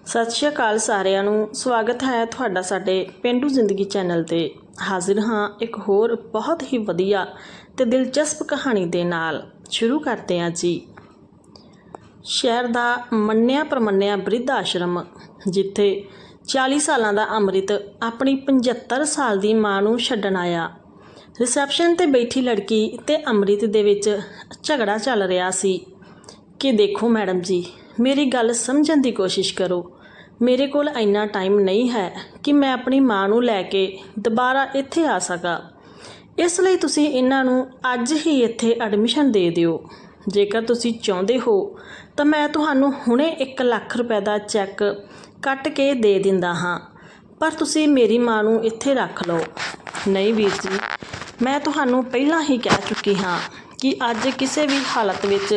ਸਤਿ ਸ਼੍ਰੀ ਅਕਾਲ ਸਾਰਿਆਂ ਨੂੰ। ਸਵਾਗਤ ਹੈ ਤੁਹਾਡਾ ਸਾਡੇ ਪੇਂਡੂ ਜ਼ਿੰਦਗੀ ਚੈਨਲ ਤੇ। ਹਾਜ਼ਰ ਹਾਂ ਇੱਕ ਹੋਰ ਬਹੁਤ ਹੀ ਵਧੀਆ ਤੇ ਦਿਲਚਸਪ ਕਹਾਣੀ ਦੇ ਨਾਲ। ਸ਼ੁਰੂ ਕਰਦੇ ਹਾਂ ਜੀ। ਸ਼ਹਿਰ ਦਾ ਮੰਨਿਆ ਪ੍ਰਮੰਨਿਆ ਬਿਰਧ ਆਸ਼ਰਮ, ਜਿੱਥੇ 40 ਸਾਲਾਂ ਦਾ ਅੰਮ੍ਰਿਤ ਆਪਣੀ 75 ਸਾਲ ਦੀ ਮਾਂ ਨੂੰ ਛੱਡਣ ਆਇਆ। ਰਿਸੈਪਸ਼ਨ ਤੇ ਬੈਠੀ ਲੜਕੀ ਤੇ ਅੰਮ੍ਰਿਤ ਦੇ ਵਿੱਚ ਝਗੜਾ ਚੱਲ ਰਿਹਾ ਸੀ ਕਿ ਦੇਖੋ ਮੈਡਮ ਜੀ, ਮੇਰੀ ਗੱਲ ਸਮਝਣ ਦੀ ਕੋਸ਼ਿਸ਼ ਕਰੋ। ਮੇਰੇ ਕੋਲ ਇੰਨਾ ਟਾਈਮ ਨਹੀਂ ਹੈ ਕਿ ਮੈਂ ਆਪਣੀ ਮਾਂ ਨੂੰ ਲੈ ਕੇ ਦੁਬਾਰਾ ਇੱਥੇ ਆ ਸਕਾਂ। ਇਸ ਲਈ ਤੁਸੀਂ ਇਹਨਾਂ ਨੂੰ ਅੱਜ ਹੀ ਇੱਥੇ ਐਡਮਿਸ਼ਨ ਦੇ ਦਿਓ। ਜੇਕਰ ਤੁਸੀਂ ਚਾਹੁੰਦੇ ਹੋ ਤਾਂ ਮੈਂ ਤੁਹਾਨੂੰ ਹੁਣੇ 1 ਲੱਖ ਰੁਪਏ ਦਾ ਚੈੱਕ ਕੱਟ ਕੇ ਦੇ ਦਿੰਦਾ ਹਾਂ, ਪਰ ਤੁਸੀਂ ਮੇਰੀ ਮਾਂ ਨੂੰ ਇੱਥੇ ਰੱਖ ਲਓ। ਨਹੀਂ ਵੀਰ ਜੀ, ਮੈਂ ਤੁਹਾਨੂੰ ਪਹਿਲਾਂ ਹੀ ਕਹਿ ਚੁੱਕੀ ਹਾਂ ਕਿ ਅੱਜ ਕਿਸੇ ਵੀ ਹਾਲਤ ਵਿੱਚ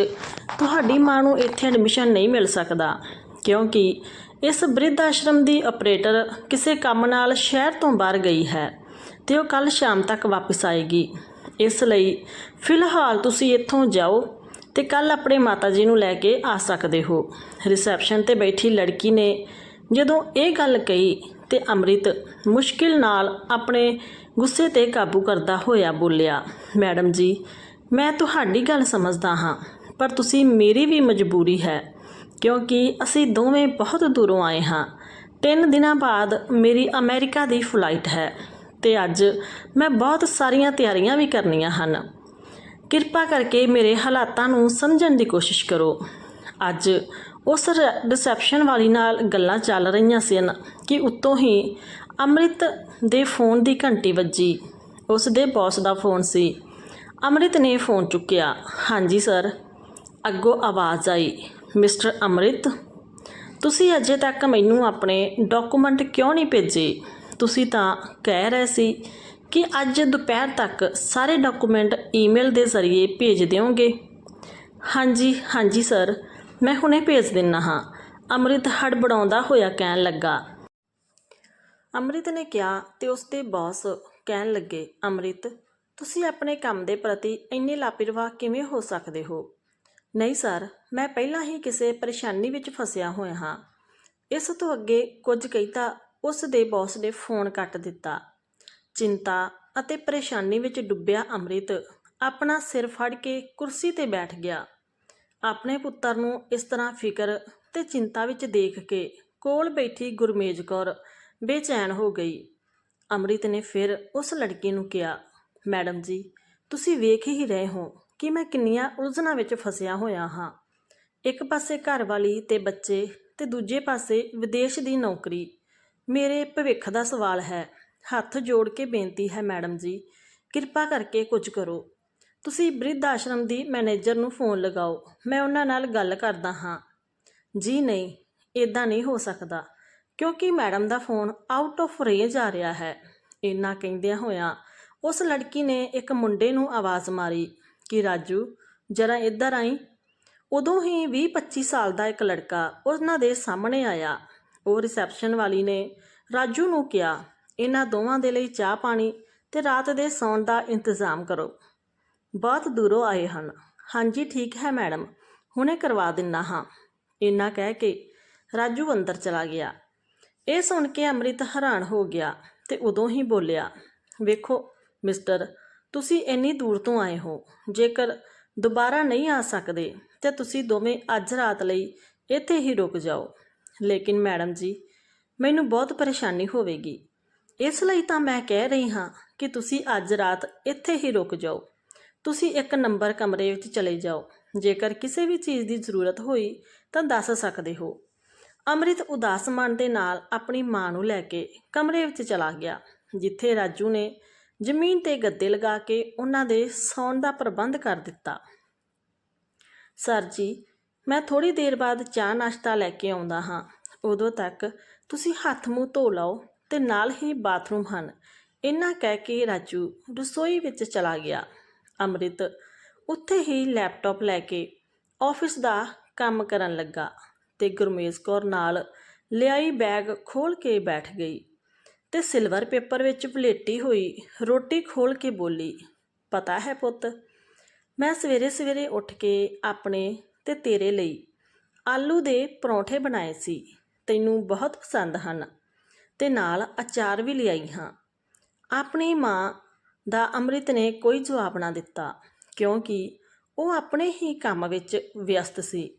ਤੁਹਾਡੀ ਮਾਂ ਨੂੰ ਇੱਥੇ ਐਡਮਿਸ਼ਨ ਨਹੀਂ ਮਿਲ ਸਕਦਾ, ਕਿਉਂਕਿ ਇਸ ਬਿਰਧ ਆਸ਼ਰਮ ਦੀ ਆਪਰੇਟਰ ਕਿਸੇ ਕੰਮ ਨਾਲ ਸ਼ਹਿਰ ਤੋਂ ਬਾਹਰ ਗਈ ਹੈ ਤੇ ਉਹ ਕੱਲ੍ਹ ਸ਼ਾਮ ਤੱਕ ਵਾਪਸ ਆਏਗੀ। ਇਸ ਲਈ ਫਿਲਹਾਲ ਤੁਸੀਂ ਇੱਥੋਂ ਜਾਓ ਤੇ ਕੱਲ੍ਹ ਆਪਣੇ ਮਾਤਾ ਜੀ ਨੂੰ ਲੈ ਕੇ ਆ ਸਕਦੇ ਹੋ। ਰਿਸੈਪਸ਼ਨ ਤੇ ਬੈਠੀ ਲੜਕੀ ਨੇ ਜਦੋਂ ਇਹ ਗੱਲ ਕਹੀ ਤੇ ਅੰਮ੍ਰਿਤ ਮੁਸ਼ਕਿਲ ਨਾਲ ਆਪਣੇ ਗੁੱਸੇ ਤੇ ਕਾਬੂ ਕਰਦਾ ਹੋਇਆ ਬੋਲਿਆ, ਮੈਡਮ ਜੀ, ਮੈਂ ਤੁਹਾਡੀ ਗੱਲ ਸਮਝਦਾ ਹਾਂ, ਪਰ ਤੁਸੀਂ ਮੇਰੀ ਵੀ ਮਜਬੂਰੀ ਹੈ, ਕਿਉਂਕਿ ਅਸੀਂ ਦੋਵੇਂ ਬਹੁਤ ਦੂਰੋਂ ਆਏ ਹਾਂ। 3 ਦਿਨਾਂ ਬਾਅਦ ਮੇਰੀ ਅਮਰੀਕਾ ਦੀ ਫਲਾਈਟ ਹੈ ਤੇ ਅੱਜ ਮੈਂ ਬਹੁਤ ਸਾਰੀਆਂ ਤਿਆਰੀਆਂ ਵੀ ਕਰਨੀਆਂ ਹਨ। ਕਿਰਪਾ ਕਰਕੇ ਮੇਰੇ ਹਾਲਾਤਾਂ ਨੂੰ ਸਮਝਣ ਦੀ ਕੋਸ਼ਿਸ਼ ਕਰੋ। ਅੱਜ ਉਸ ਰਿਸੈਪਸ਼ਨ ਵਾਲੀ ਨਾਲ ਗੱਲਾਂ ਚੱਲ ਰਹੀਆਂ ਸਨ ਕਿ ਉੱਤੋਂ ਹੀ ਅੰਮ੍ਰਿਤ ਦੇ ਫੋਨ ਦੀ ਘੰਟੀ ਵੱਜੀ। ਉਸ ਦੇ ਬੌਸ ਦਾ ਫੋਨ ਸੀ। ਅੰਮ੍ਰਿਤ ਨੇ ਫੋਨ ਚੁੱਕਿਆ। ਹਾਂਜੀ ਸਰ। ਅੱਗੋਂ ਆਵਾਜ਼ ਆਈ, ਮਿਸਟਰ ਅੰਮ੍ਰਿਤ, ਤੁਸੀਂ ਅਜੇ ਤੱਕ ਮੈਨੂੰ ਆਪਣੇ ਡਾਕੂਮੈਂਟ ਕਿਉਂ ਨਹੀਂ ਭੇਜੇ? ਤੁਸੀਂ ਤਾਂ ਕਹਿ ਰਹੇ ਸੀ ਕਿ ਅੱਜ ਦੁਪਹਿਰ ਤੱਕ ਸਾਰੇ ਡਾਕੂਮੈਂਟ ਈਮੇਲ ਦੇ ਜ਼ਰੀਏ ਭੇਜ ਦਿਓਗੇ। ਹਾਂਜੀ ਸਰ, ਮੈਂ ਹੁਣੇ ਭੇਜ ਦਿੰਦਾ ਹਾਂ, ਅੰਮ੍ਰਿਤ ਹੜਬੜਾਉਂਦਾ ਹੋਇਆ ਕਹਿਣ ਲੱਗਾ। ਅੰਮ੍ਰਿਤ ਨੇ ਕਿਹਾ ਤੇ ਉਸ ਦੇ ਬੌਸ ਕਹਿਣ ਲੱਗੇ, ਅੰਮ੍ਰਿਤ, ਤੁਸੀਂ ਆਪਣੇ ਕੰਮ ਦੇ ਪ੍ਰਤੀ ਇੰਨੇ ਲਾਪਰਵਾਹ ਕਿਵੇਂ ਹੋ ਸਕਦੇ ਹੋ? ਨਹੀਂ ਸਰ, ਮੈਂ ਪਹਿਲਾਂ ਹੀ ਕਿਸੇ ਪਰੇਸ਼ਾਨੀ ਵਿੱਚ ਫਸਿਆ ਹੋਇਆ ਹਾਂ। ਇਸ ਤੋਂ ਅੱਗੇ ਕੁਝ ਕਹਿੰਦਾ ਉਸ ਦੇ ਬੌਸ ਨੇ ਫੋਨ ਕੱਟ ਦਿੱਤਾ। ਚਿੰਤਾ ਅਤੇ ਪਰੇਸ਼ਾਨੀ ਵਿੱਚ ਡੁੱਬਿਆ ਅੰਮ੍ਰਿਤ ਆਪਣਾ ਸਿਰ ਫੜ ਕੇ ਕੁਰਸੀ ਤੇ ਬੈਠ ਗਿਆ। ਆਪਣੇ ਪੁੱਤਰ ਨੂੰ ਇਸ ਤਰ੍ਹਾਂ ਫਿਕਰ ਤੇ ਚਿੰਤਾ ਵਿੱਚ ਦੇਖ ਕੇ ਕੋਲ ਬੈਠੀ ਗੁਰਮੇਜ ਕੌਰ ਬੇਚੈਨ ਹੋ ਗਈ। ਅੰਮ੍ਰਿਤ ਨੇ ਫਿਰ ਉਸ ਲੜਕੀ ਨੂੰ ਕਿਹਾ, ਮੈਡਮ ਜੀ, ਤੁਸੀਂ ਵੇਖ ਹੀ ਰਹੇ ਹੋ ਕਿ ਮੈਂ ਕਿੰਨੀਆਂ ਉਲਝਣਾਂ ਵਿੱਚ ਫਸਿਆ ਹੋਇਆ ਹਾਂ। ਇੱਕ ਪਾਸੇ ਘਰ ਵਾਲੀ ਤੇ ਬੱਚੇ ਤੇ ਦੂਜੇ ਪਾਸੇ ਵਿਦੇਸ਼ ਦੀ ਨੌਕਰੀ। ਮੇਰੇ ਭਵਿੱਖ ਦਾ ਸਵਾਲ ਹੈ। ਹੱਥ ਜੋੜ ਕੇ ਬੇਨਤੀ ਹੈ ਮੈਡਮ ਜੀ, ਕਿਰਪਾ ਕਰਕੇ ਕੁਝ ਕਰੋ। ਤੁਸੀਂ ਬਿਰਧ ਆਸ਼ਰਮ ਦੀ ਮੈਨੇਜਰ ਨੂੰ ਫੋਨ ਲਗਾਓ, ਮੈਂ ਉਹਨਾਂ ਨਾਲ ਗੱਲ ਕਰਦਾ ਹਾਂ। ਜੀ ਨਹੀਂ, ਇੱਦਾਂ ਨਹੀਂ ਹੋ ਸਕਦਾ, ਕਿਉਂਕਿ madam the phone out of range ਆ ਰਿਹਾ ਹੈ। ਇੰਨਾ ਕਹਿੰਦਿਆਂ ਹੋਇਆਂ ਉਸ ਲੜਕੀ ਨੇ ਇੱਕ ਮੁੰਡੇ ਨੂੰ ਆਵਾਜ਼ ਮਾਰੀ ਕਿ ਰਾਜੂ, ਜਰਾ ਇੱਧਰ ਆਈ। ਉਦੋਂ ਹੀ 20-25 ਸਾਲ ਦਾ ਇੱਕ ਲੜਕਾ ਉਹਨਾਂ ਦੇ ਸਾਹਮਣੇ ਆਇਆ। ਉਹ ਰਿਸੈਪਸ਼ਨ ਵਾਲੀ ਨੇ ਰਾਜੂ ਨੂੰ ਕਿਹਾ, ਇਹਨਾਂ ਦੋਵਾਂ ਦੇ ਲਈ ਚਾਹ ਪਾਣੀ ਤੇ ਰਾਤ ਦੇ ਸੌਣ ਦਾ ਇੰਤਜ਼ਾਮ ਕਰੋ। ਬਹੁਤ ਦੂਰੋਂ ਆਏ ਹਨ। ਹਾਂਜੀ ਠੀਕ ਹੈ ਮੈਡਮ, ਹੁਣੇ ਕਰਵਾ ਦਿੰਦਾ ਹਾਂ। ਇੰਨਾ ਕਹਿ ਕੇ ਰਾਜੂ ਅੰਦਰ ਚਲਾ ਗਿਆ। ਇਹ ਸੁਣ ਕੇ ਅੰਮ੍ਰਿਤ ਹੈਰਾਨ ਹੋ ਗਿਆ ਤੇ ਉਦੋਂ ਹੀ ਬੋਲਿਆ, ਵੇਖੋ ਮਿਸਟਰ, ਤੁਸੀਂ ਇੰਨੀ ਦੂਰ ਤੋਂ ਆਏ ਹੋ। ਜੇਕਰ ਦੁਬਾਰਾ ਨਹੀਂ ਆ ਸਕਦੇ ਤੇ ਤੁਸੀਂ ਦੋਵੇਂ ਅੱਜ ਰਾਤ ਲਈ ਇੱਥੇ ਹੀ ਰੁਕ ਜਾਓ। ਲੇਕਿਨ ਮੈਡਮ ਜੀ, ਮੈਨੂੰ ਬਹੁਤ ਪਰੇਸ਼ਾਨੀ ਹੋਵੇਗੀ। ਇਸ ਲਈ ਤਾਂ ਮੈਂ ਕਹਿ ਰਹੀ ਹਾਂ ਕਿ ਤੁਸੀਂ ਅੱਜ ਰਾਤ ਇੱਥੇ ਹੀ ਰੁਕ ਜਾਓ। ਤੁਸੀਂ 1 ਨੰਬਰ ਕਮਰੇ ਵਿੱਚ ਚਲੇ ਜਾਓ। ਜੇਕਰ ਕਿਸੇ ਵੀ ਚੀਜ਼ ਦੀ ਜ਼ਰੂਰਤ ਹੋਈ ਤਾਂ ਦੱਸ ਸਕਦੇ ਹੋ। ਅੰਮ੍ਰਿਤ ਉਦਾਸ ਮਨ ਦੇ ਨਾਲ ਆਪਣੀ ਮਾਂ ਨੂੰ ਲੈ ਕੇ ਕਮਰੇ ਵਿੱਚ ਚਲਾ ਗਿਆ, ਜਿੱਥੇ ਰਾਜੂ ਨੇ ਜ਼ਮੀਨ ਤੇ ਗੱਦੇ ਲਗਾ ਕੇ ਉਹਨਾਂ ਦੇ ਸੌਣ ਦਾ ਪ੍ਰਬੰਧ ਕਰ ਦਿੱਤਾ। ਸਰ ਜੀ, ਮੈਂ ਥੋੜ੍ਹੀ ਦੇਰ ਬਾਅਦ ਚਾਹ ਨਾਸ਼ਤਾ ਲੈ ਕੇ ਆਉਂਦਾ ਹਾਂ। ਉਦੋਂ ਤੱਕ ਤੁਸੀਂ ਹੱਥ ਮੂੰਹ ਧੋ ਲਓ ਤੇ ਨਾਲ ਹੀ ਬਾਥਰੂਮ ਹਨ। ਇੰਨਾ ਕਹਿ ਕੇ ਰਾਜੂ ਰਸੋਈ ਵਿੱਚ ਚਲਾ ਗਿਆ। ਅੰਮ੍ਰਿਤ ਉੱਥੇ ਹੀ ਲੈਪਟਾਪ ਲੈ ਕੇ ਆਫਿਸ ਦਾ ਕੰਮ ਕਰਨ ਲੱਗਾ ਤੇ ਗੁਰਮੇਜ ਕੌਰ ਨਾਲ ਲਿਆਈ ਬੈਗ ਖੋਲ੍ਹ ਕੇ ਬੈਠ ਗਈ ਤੇ ਸਿਲਵਰ ਪੇਪਰ ਵਿੱਚ ਵਲੇਟੀ ਹੋਈ ਰੋਟੀ ਖੋਲ੍ਹ ਕੇ ਬੋਲੀ, ਪਤਾ ਹੈ ਪੁੱਤ, ਮੈਂ ਸਵੇਰੇ ਸਵੇਰੇ ਉੱਠ ਕੇ ਆਪਣੇ ਤੇ ਤੇਰੇ ਲਈ ਆਲੂ ਦੇ ਪਰੌਂਠੇ ਬਣਾਏ ਸੀ ਤੈਨੂੰ ਬਹੁਤ ਪਸੰਦ ਹਨ ਤੇ ਨਾਲ ਅਚਾਰ ਵੀ ਲਿਆਈ ਹਾਂ। ਆਪਣੀ ਮਾਂ ਦਾ ਅੰਮ੍ਰਿਤ ਨੇ ਕੋਈ ਜਵਾਬ ਨਾ ਦਿੱਤਾ, ਕਿਉਂਕਿ ਉਹ ਆਪਣੇ ਹੀ ਕੰਮ ਵਿੱਚ ਵਿਅਸਤ ਸੀ।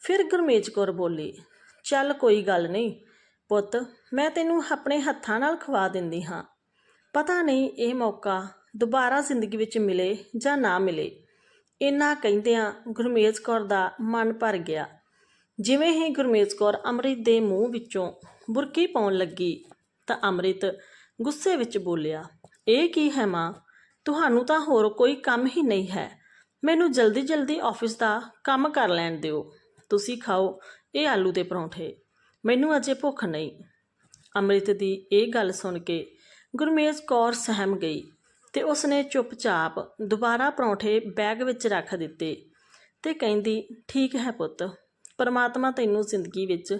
ਫਿਰ ਗੁਰਮੇਜ ਕੌਰ ਬੋਲੀ, ਚੱਲ ਕੋਈ ਗੱਲ ਨਹੀਂ ਪੁੱਤ, ਮੈਂ ਤੈਨੂੰ ਆਪਣੇ ਹੱਥਾਂ ਨਾਲ ਖਵਾ ਦਿੰਦੀ ਹਾਂ। ਪਤਾ ਨਹੀਂ ਇਹ ਮੌਕਾ ਦੁਬਾਰਾ ਜ਼ਿੰਦਗੀ ਵਿੱਚ ਮਿਲੇ ਜਾਂ ਨਾ ਮਿਲੇ। ਇੰਨਾ ਕਹਿੰਦਿਆਂ ਗੁਰਮੇਜ ਕੌਰ ਦਾ ਮਨ ਭਰ ਗਿਆ। ਜਿਵੇਂ ਹੀ ਗੁਰਮੇਜ ਕੌਰ ਅੰਮ੍ਰਿਤ ਦੇ ਮੂੰਹ ਵਿੱਚੋਂ ਬੁਰਕੀ ਪਾਉਣ ਲੱਗੀ ਤਾਂ ਅੰਮ੍ਰਿਤ ਗੁੱਸੇ ਵਿੱਚ ਬੋਲਿਆ, ਇਹ ਕੀ ਹੈ ਮਾਂ, ਤੁਹਾਨੂੰ ਤਾਂ ਹੋਰ ਕੋਈ ਕੰਮ ਹੀ ਨਹੀਂ ਹੈ। ਮੈਨੂੰ ਜਲਦੀ ਜਲਦੀ ਆਫਿਸ ਦਾ ਕੰਮ ਕਰ ਲੈਣ ਦਿਓ। ਤੁਸੀਂ ਖਾਓ ਇਹ ਆਲੂ ਦੇ ਪਰੌਂਠੇ, ਮੈਨੂੰ ਅਜੇ ਭੁੱਖ ਨਹੀਂ। ਅੰਮ੍ਰਿਤ ਦੀ ਇਹ ਗੱਲ ਸੁਣ ਕੇ ਗੁਰਮੇਜ ਕੌਰ ਸਹਿਮ ਗਈ ਤੇ ਉਸਨੇ ਚੁੱਪਚਾਪ ਦੁਬਾਰਾ ਪਰੌਂਠੇ ਬੈਗ ਵਿੱਚ ਰੱਖ ਦਿੱਤੇ ਤੇ ਕਹਿੰਦੀ, ਠੀਕ ਹੈ ਪੁੱਤ, ਪਰਮਾਤਮਾ ਤੈਨੂੰ ਜ਼ਿੰਦਗੀ ਵਿੱਚ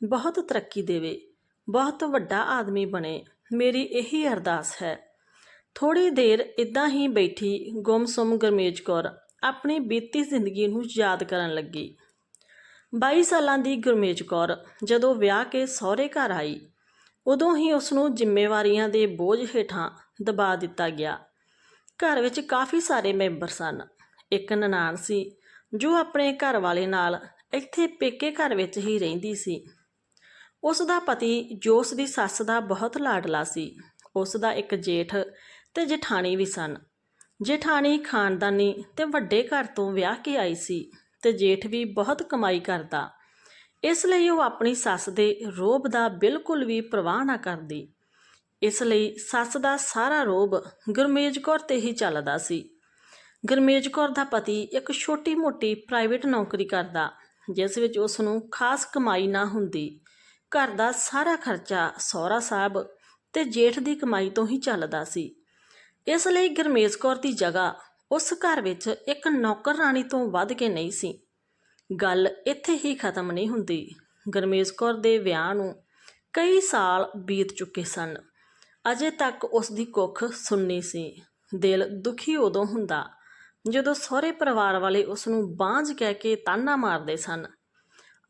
ਬਹੁਤ ਤਰੱਕੀ ਦੇਵੇ, ਬਹੁਤ ਵੱਡਾ ਆਦਮੀ ਬਣੇ, ਮੇਰੀ ਇਹੀ ਅਰਦਾਸ ਹੈ। ਥੋੜ੍ਹੀ ਦੇਰ ਇੱਦਾਂ ਹੀ ਬੈਠੀ ਗੁੰਮਸੁੰਮ ਗੁਰਮੇਜ ਕੌਰ ਆਪਣੀ ਬੀਤੀ ਜ਼ਿੰਦਗੀ ਨੂੰ ਯਾਦ ਕਰਨ ਲੱਗੀ। 22 ਸਾਲਾਂ ਦੀ ਗੁਰਮੇਜ ਕੌਰ ਜਦੋਂ ਵਿਆਹ ਕੇ ਸਹੁਰੇ ਘਰ ਆਈ, ਉਦੋਂ ਹੀ ਉਸਨੂੰ ਜ਼ਿੰਮੇਵਾਰੀਆਂ ਦੇ ਬੋਝ ਹੇਠਾਂ ਦਬਾ ਦਿੱਤਾ ਗਿਆ। ਘਰ ਵਿੱਚ ਕਾਫੀ ਸਾਰੇ ਮੈਂਬਰ ਸਨ। ਇੱਕ ਨਨਾਣ ਸੀ ਜੋ ਆਪਣੇ ਘਰ ਵਾਲੇ ਨਾਲ ਇੱਥੇ ਪੇਕੇ ਘਰ ਵਿੱਚ ਹੀ ਰਹਿੰਦੀ ਸੀ। ਉਸ ਦਾ ਪਤੀ ਜੋ ਉਸ ਦੀ ਸੱਸ ਦਾ ਬਹੁਤ ਲਾਡਲਾ ਸੀ। ਉਸ ਦਾ ਇੱਕ ਜੇਠ ਤੇ ਜਠਾਣੀ ਵੀ ਸਨ। ਜੇਠਾਣੀ ਖਾਨਦਾਨੀ ਤੇ ਵੱਡੇ ਘਰ ਤੋਂ ਵਿਆਹ ਕੇ ਆਈ ਸੀ ਤੇ ਜੇਠ ਵੀ ਬਹੁਤ ਕਮਾਈ ਕਰਦਾ, ਇਸ ਲਈ ਉਹ ਆਪਣੀ ਸੱਸ ਦੇ ਰੋਹਬ ਦਾ ਬਿਲਕੁਲ ਵੀ ਪਰਵਾਹ ਨਾ ਕਰਦੀ। ਇਸ ਲਈ ਸੱਸ ਦਾ ਸਾਰਾ ਰੋਹਬ ਗੁਰਮੇਜ ਕੌਰ ਤੇ ਹੀ ਚੱਲਦਾ ਸੀ। ਗੁਰਮੇਜ ਕੌਰ ਦਾ ਪਤੀ ਇੱਕ ਛੋਟੀ ਮੋਟੀ ਪ੍ਰਾਈਵੇਟ ਨੌਕਰੀ ਕਰਦਾ, ਜਿਸ ਵਿੱਚ ਉਸ ਨੂੰ ਖਾਸ ਕਮਾਈ ਨਾ ਹੁੰਦੀ। ਘਰ ਦਾ ਸਾਰਾ ਖਰਚਾ ਸਹੁਰਾ ਸਾਹਿਬ ਤੇ ਜੇਠ ਦੀ ਕਮਾਈ ਤੋਂ ਹੀ ਚੱਲਦਾ ਸੀ। ਇਸ ਲਈ ਗੁਰਮੇਜ ਕੌਰ ਦੀ ਜਗ੍ਹਾ ਉਸ ਘਰ ਵਿੱਚ ਇੱਕ ਨੌਕਰ ਰਾਣੀ ਤੋਂ ਵੱਧ ਕੇ ਨਹੀਂ ਸੀ। ਗੱਲ ਇੱਥੇ ਹੀ ਖਤਮ ਨਹੀਂ ਹੁੰਦੀ। ਗੁਰਮੇਜ ਕੌਰ ਦੇ ਵਿਆਹ ਨੂੰ ਕਈ ਸਾਲ ਬੀਤ ਚੁੱਕੇ ਸਨ। ਅਜੇ ਤੱਕ ਉਸ ਦੀ ਕੁੱਖ ਸੁੰਨੀ ਸੀ। ਦਿਲ ਦੁਖੀ ਉਦੋਂ ਹੁੰਦਾ ਜਦੋਂ ਸਹੁਰੇ ਪਰਿਵਾਰ ਵਾਲੇ ਉਸ ਨੂੰ ਬਾਂਝ ਕਹਿ ਕੇ ਤਾਨਾ ਮਾਰਦੇ ਸਨ।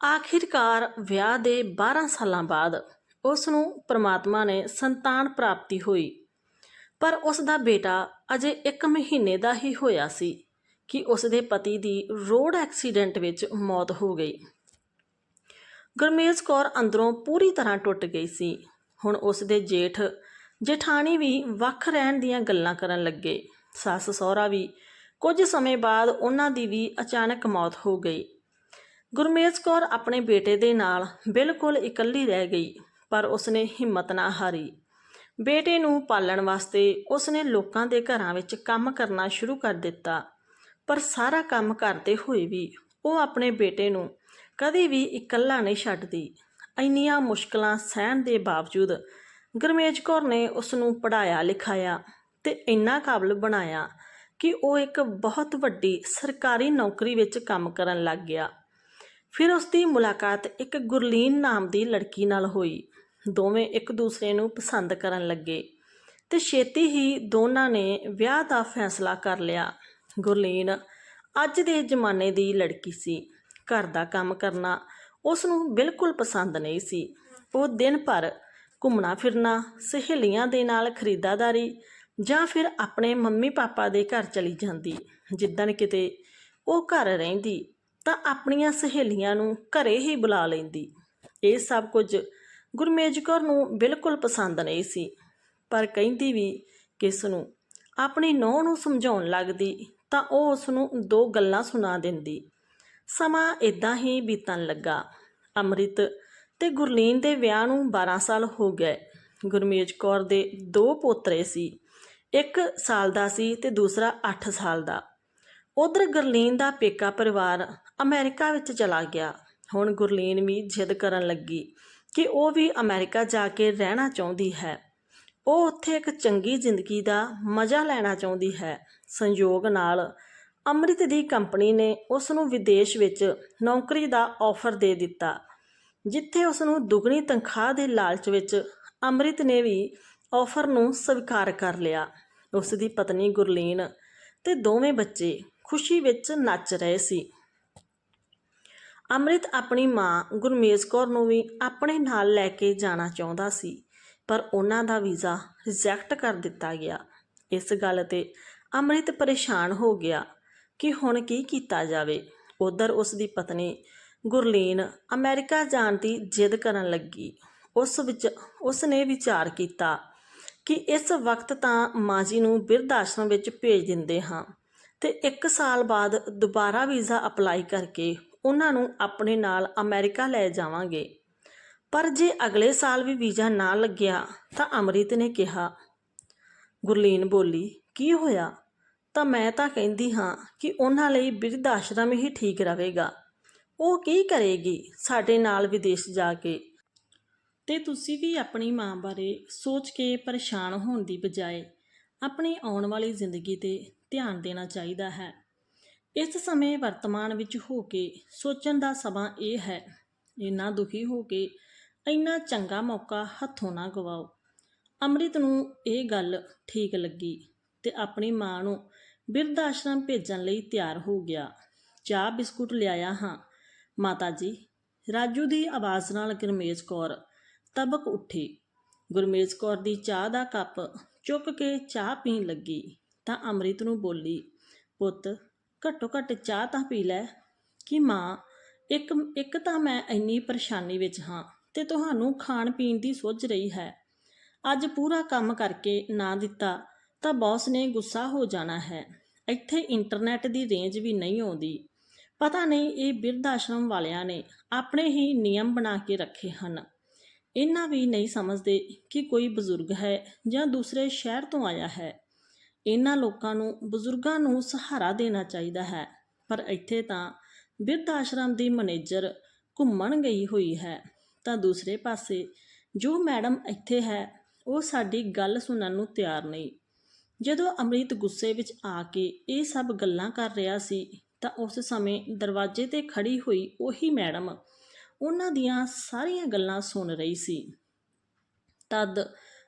ਆਖਿਰਕਾਰ ਵਿਆਹ ਦੇ 12 ਸਾਲਾਂ ਬਾਅਦ ਉਸ ਨੂੰ ਪ੍ਰਮਾਤਮਾ ਨੇ ਸੰਤਾਨ ਪ੍ਰਾਪਤੀ ਹੋਈ, ਪਰ ਉਸ ਦਾ ਬੇਟਾ ਅਜੇ 1 ਮਹੀਨੇ ਦਾ ਹੀ ਹੋਇਆ ਸੀ ਕਿ ਉਸ ਦੇ ਪਤੀ ਦੀ ਰੋਡ ਐਕਸੀਡੈਂਟ ਵਿੱਚ ਮੌਤ ਹੋ ਗਈ। ਗੁਰਮੇਜ ਕੌਰ ਅੰਦਰੋਂ ਪੂਰੀ ਤਰ੍ਹਾਂ ਟੁੱਟ ਗਈ ਸੀ। ਹੁਣ ਉਸ ਦੇ ਜੇਠ ਜੇਠਾਣੀ ਵੀ ਵੱਖ ਰਹਿਣ ਦੀਆਂ ਗੱਲਾਂ ਕਰਨ ਲੱਗੇ। ਸੱਸ ਸਹੁਰਾ ਵੀ। ਕੁਝ ਸਮੇਂ ਬਾਅਦ ਉਹਨਾਂ ਦੀ ਵੀ ਅਚਾਨਕ ਮੌਤ ਹੋ ਗਈ। ਗੁਰਮੇਜ ਕੌਰ ਆਪਣੇ ਬੇਟੇ ਦੇ ਨਾਲ ਬਿਲਕੁਲ ਇਕੱਲੀ ਰਹਿ ਗਈ, ਪਰ ਉਸਨੇ ਹਿੰਮਤ ਨਾ ਹਾਰੀ। ਬੇਟੇ ਨੂੰ ਪਾਲਣ ਵਾਸਤੇ ਉਸਨੇ ਲੋਕਾਂ ਦੇ ਘਰਾਂ ਵਿੱਚ ਕੰਮ ਕਰਨਾ ਸ਼ੁਰੂ ਕਰ ਦਿੱਤਾ, ਪਰ ਸਾਰਾ ਕੰਮ ਕਰਦੇ ਹੋਏ ਵੀ ਉਹ ਆਪਣੇ ਬੇਟੇ ਨੂੰ ਕਦੇ ਵੀ ਇਕੱਲਾ ਨਹੀਂ ਛੱਡਦੀ। ਇੰਨੀਆਂ ਮੁਸ਼ਕਲਾਂ ਸਹਿਣ ਦੇ ਬਾਵਜੂਦ ਗੁਰਮੇਜ ਕੌਰ ਨੇ ਉਸ ਨੂੰ ਪੜ੍ਹਾਇਆ ਲਿਖਾਇਆ ਤੇ ਇੰਨਾ ਕਾਬਲ ਬਣਾਇਆ ਕਿ ਉਹ ਇੱਕ ਬਹੁਤ ਵੱਡੀ ਸਰਕਾਰੀ ਨੌਕਰੀ ਵਿੱਚ ਕੰਮ ਕਰਨ ਲੱਗ ਗਿਆ। ਫਿਰ ਉਸ ਦੀ ਮੁਲਾਕਾਤ ਇੱਕ ਗੁਰਲੀਨ ਨਾਮ ਦੀ ਲੜਕੀ ਨਾਲ ਹੋਈ। ਦੋਵੇਂ ਇੱਕ ਦੂਸਰੇ ਨੂੰ ਪਸੰਦ ਕਰਨ ਲੱਗੇ ਤੇ ਛੇਤੀ ਹੀ ਦੋਨਾਂ ਨੇ ਵਿਆਹ ਦਾ ਫੈਸਲਾ ਕਰ ਲਿਆ। ਗੁਰਲੀਨ ਅੱਜ ਦੇ ਜ਼ਮਾਨੇ ਦੀ ਲੜਕੀ ਸੀ। ਘਰ ਦਾ ਕੰਮ ਕਰਨਾ ਉਸ ਨੂੰ ਬਿਲਕੁਲ ਪਸੰਦ ਨਹੀਂ ਸੀ। ਉਹ ਦਿਨ ਭਰ ਘੁੰਮਣਾ ਫਿਰਨਾ, ਸਹੇਲੀਆਂ ਦੇ ਨਾਲ ਖਰੀਦਦਾਰੀ ਜਾਂ ਫਿਰ ਆਪਣੇ ਮੰਮੀ ਪਾਪਾ ਦੇ ਘਰ ਚਲੀ ਜਾਂਦੀ। ਜਿੱਦਣ ਕਿਤੇ ਉਹ ਘਰ ਰਹਿੰਦੀ ਤਾਂ ਆਪਣੀਆਂ ਸਹੇਲੀਆਂ ਨੂੰ ਘਰੇ ਹੀ ਬੁਲਾ ਲੈਂਦੀ। ਇਹ ਸਭ ਕੁਝ ਗੁਰਮੇਜ ਕੌਰ ਨੂੰ ਬਿਲਕੁਲ ਪਸੰਦ ਨਹੀਂ ਸੀ, ਪਰ ਕਹਿੰਦੀ ਵੀ ਕਿਸ ਨੂੰ। ਆਪਣੀ ਨੂੰਹ ਨੂੰ ਸਮਝਾਉਣ ਲੱਗਦੀ ਤਾਂ ਉਹ ਉਸ ਨੂੰ 2 ਗੱਲਾਂ ਸੁਣਾ ਦਿੰਦੀ। ਸਮਾਂ ਇੱਦਾਂ ਹੀ ਬੀਤਣ ਲੱਗਾ। ਅੰਮ੍ਰਿਤ ਤੇ ਗੁਰਲੀਨ ਦੇ ਵਿਆਹ ਨੂੰ 12 ਸਾਲ ਹੋ ਗਏ। ਗੁਰਮੇਜ ਕੌਰ ਦੇ 2 ਪੋਤਰੇ ਸੀ। ਇੱਕ ਸਾਲ ਦਾ ਸੀ ਤੇ ਦੂਸਰਾ 8 ਸਾਲ ਦਾ। ਉਧਰ ਗੁਰਲੀਨ ਦਾ ਪੇਕਾ ਪਰਿਵਾਰ ਅਮਰੀਕਾ ਵਿੱਚ ਚਲਾ ਗਿਆ। ਹੁਣ ਗੁਰਲੀਨ ਵੀ ਜਿੱਦ ਕਰਨ ਲੱਗੀ ਕਿ ਉਹ ਵੀ ਅਮਰੀਕਾ ਜਾ ਕੇ ਰਹਿਣਾ ਚਾਹੁੰਦੀ ਹੈ। ਉਹ ਉੱਥੇ ਇੱਕ ਚੰਗੀ ਜ਼ਿੰਦਗੀ ਦਾ ਮਜ਼ਾ ਲੈਣਾ ਚਾਹੁੰਦੀ ਹੈ। ਸੰਯੋਗ ਨਾਲ ਅੰਮ੍ਰਿਤ ਦੀ ਕੰਪਨੀ ਨੇ ਉਸ ਨੂੰ ਵਿਦੇਸ਼ ਵਿੱਚ ਨੌਕਰੀ ਦਾ ਆਫਰ ਦੇ ਦਿੱਤਾ, ਜਿੱਥੇ ਉਸ ਨੂੰ ਦੁੱਗਣੀ ਤਨਖਾਹ ਦੇ ਲਾਲਚ ਵਿੱਚ ਅੰਮ੍ਰਿਤ ਨੇ ਵੀ ਆਫਰ ਨੂੰ ਸਵੀਕਾਰ ਕਰ ਲਿਆ। ਉਸ ਦੀ ਪਤਨੀ ਗੁਰਲੀਨ ਤੇ ਦੋਵੇਂ ਬੱਚੇ ਖੁਸ਼ੀ ਵਿੱਚ ਨੱਚ ਰਹੇ ਸੀ। ਅੰਮ੍ਰਿਤ ਆਪਣੀ ਮਾਂ ਗੁਰਮੇਜ ਕੌਰ ਨੂੰ ਵੀ ਆਪਣੇ ਨਾਲ ਲੈ ਕੇ ਜਾਣਾ ਚਾਹੁੰਦਾ ਸੀ, ਪਰ ਉਹਨਾਂ ਦਾ ਵੀਜ਼ਾ ਰਿਜੈਕਟ ਕਰ ਦਿੱਤਾ ਗਿਆ। ਇਸ ਗੱਲ 'ਤੇ ਅੰਮ੍ਰਿਤ ਪਰੇਸ਼ਾਨ ਹੋ ਗਿਆ ਕਿ ਹੁਣ ਕੀ ਕੀਤਾ ਜਾਵੇ। ਉੱਧਰ ਉਸ ਦੀ ਪਤਨੀ ਗੁਰਲੀਨ ਅਮਰੀਕਾ ਜਾਣ ਦੀ ਜਿੱਦ ਕਰਨ ਲੱਗੀ। ਉਸ ਨੇ ਵਿਚਾਰ ਕੀਤਾ ਕਿ ਇਸ ਵਕਤ ਤਾਂ ਮਾਂ ਜੀ ਨੂੰ ਬਿਰਧ ਆਸ਼ਰਮ ਵਿੱਚ ਭੇਜ ਦਿੰਦੇ ਹਾਂ ਤੇ 1 ਸਾਲ ਬਾਅਦ ਦੁਬਾਰਾ ਵੀਜ਼ਾ ਅਪਲਾਈ ਕਰਕੇ ਉਹਨਾਂ ਨੂੰ ਆਪਣੇ ਨਾਲ ਅਮਰੀਕਾ ਲੈ ਜਾਵਾਂਗੇ। ਪਰ ਜੇ ਅਗਲੇ ਸਾਲ ਵੀ ਵੀਜ਼ਾ ਨਾ ਲੱਗਿਆ ਤਾਂ ਅੰਮ੍ਰਿਤ ਨੇ ਕਿਹਾ। ਗੁਰਲੀਨ ਬੋਲੀ, ਕੀ ਹੋਇਆ? ਤਾਂ ਮੈਂ ਤਾਂ ਕਹਿੰਦੀ ਹਾਂ ਕਿ ਉਹਨਾਂ ਲਈ ਬਿਰਧ ਆਸ਼ਰਮ ਹੀ ਠੀਕ ਰਹੇਗਾ। ਉਹ ਕੀ ਕਰੇਗੀ ਸਾਡੇ ਨਾਲ ਵਿਦੇਸ਼ ਜਾ ਕੇ? ਤੇ ਤੁਸੀਂ ਵੀ ਆਪਣੀ ਮਾਂ ਬਾਰੇ ਸੋਚ ਕੇ ਪਰੇਸ਼ਾਨ ਹੋਣ ਦੀ ਬਜਾਏ ਆਪਣੀ ਆਉਣ ਵਾਲੀ ਜ਼ਿੰਦਗੀ 'ਤੇ ਧਿਆਨ ਦੇਣਾ ਚਾਹੀਦਾ ਹੈ। ਇਸ ਸਮੇਂ ਵਰਤਮਾਨ ਵਿੱਚ ਹੋ ਕੇ ਸੋਚਣ ਦਾ ਸਮਾਂ ਇਹ ਹੈ। ਇੰਨਾ ਦੁਖੀ ਹੋ ਕੇ ਇੰਨਾ ਚੰਗਾ ਮੌਕਾ ਹੱਥੋਂ ਨਾ ਗਵਾਓ। ਅੰਮ੍ਰਿਤ ਨੂੰ ਇਹ ਗੱਲ ਠੀਕ ਲੱਗੀ ਤੇ ਆਪਣੀ ਮਾਂ ਨੂੰ ਬਿਰਧ ਆਸ਼ਰਮ ਭੇਜਣ ਲਈ ਤਿਆਰ ਹੋ ਗਿਆ। ਚਾਹ ਬਿਸਕੁਟ ਲਿਆਇਆ ਹਾਂ ਮਾਤਾ ਜੀ। ਰਾਜੂ ਦੀ ਆਵਾਜ਼ ਨਾਲ ਗੁਰਮੇਜ ਕੌਰ ਤਬਕ ਉੱਠੀ। ਗੁਰਮੇਜ ਕੌਰ ਦੀ ਚਾਹ ਦਾ ਕੱਪ ਚੁੱਕ ਕੇ ਚਾਹ ਪੀਣ ਲੱਗੀ ਤਾਂ ਅੰਮ੍ਰਿਤ ਨੂੰ ਬੋਲੀ, ਪੁੱਤ ਘੱਟੋ ਘੱਟ ਚਾਹ ਤਾਂ ਪੀ ਲੈ। ਕਿ ਮਾਂ, ਇੱਕ ਤਾਂ ਮੈਂ ਇੰਨੀ ਪਰੇਸ਼ਾਨੀ ਵਿੱਚ ਹਾਂ ਤੇ ਤੁਹਾਨੂੰ ਖਾਣ ਪੀਣ ਦੀ ਸੁੱਝ ਰਹੀ ਹੈ। ਅੱਜ ਪੂਰਾ ਕੰਮ ਕਰਕੇ ਨਾ ਦਿੱਤਾ ਤਾਂ ਬੌਸ ਨੇ ਗੁੱਸਾ ਹੋ ਜਾਣਾ ਹੈ। ਇੱਥੇ ਇੰਟਰਨੈਟ ਦੀ ਰੇਂਜ ਵੀ ਨਹੀਂ ਆਉਂਦੀ। ਪਤਾ ਨਹੀਂ ਇਹ ਬਿਰਧ ਆਸ਼ਰਮ ਵਾਲਿਆਂ ਨੇ ਆਪਣੇ ਹੀ ਨਿਯਮ ਬਣਾ ਕੇ ਰੱਖੇ ਹਨ। ਇਹਨਾਂ ਵੀ ਨਹੀਂ ਸਮਝਦੇ ਕਿ ਕੋਈ ਬਜ਼ੁਰਗ ਹੈ ਜਾਂ ਦੂਸਰੇ ਸ਼ਹਿਰ ਤੋਂ ਆਇਆ ਹੈ। ਇਹਨਾਂ ਲੋਕਾਂ ਨੂੰ ਬਜ਼ੁਰਗਾਂ ਨੂੰ ਸਹਾਰਾ ਦੇਣਾ ਚਾਹੀਦਾ ਹੈ। ਪਰ ਇੱਥੇ ਤਾਂ ਬਿਰਧ ਆਸ਼ਰਮ ਦੀ ਮੈਨੇਜਰ ਘੁੰਮਣ ਗਈ ਹੋਈ ਹੈ ਤਾਂ ਦੂਸਰੇ ਪਾਸੇ ਜੋ ਮੈਡਮ ਇੱਥੇ ਹੈ ਉਹ ਸਾਡੀ ਗੱਲ ਸੁਣਨ ਨੂੰ ਤਿਆਰ ਨਹੀਂ। ਜਦੋਂ ਅੰਮ੍ਰਿਤ ਗੁੱਸੇ ਵਿੱਚ ਆ ਕੇ ਇਹ ਸਭ ਗੱਲਾਂ ਕਰ ਰਿਹਾ ਸੀ ਤਾਂ ਉਸ ਸਮੇਂ ਦਰਵਾਜ਼ੇ 'ਤੇ ਖੜੀ ਹੋਈ ਉਹੀ ਮੈਡਮ ਉਹਨਾਂ ਦੀਆਂ ਸਾਰੀਆਂ ਗੱਲਾਂ ਸੁਣ ਰਹੀ ਸੀ। ਤਦ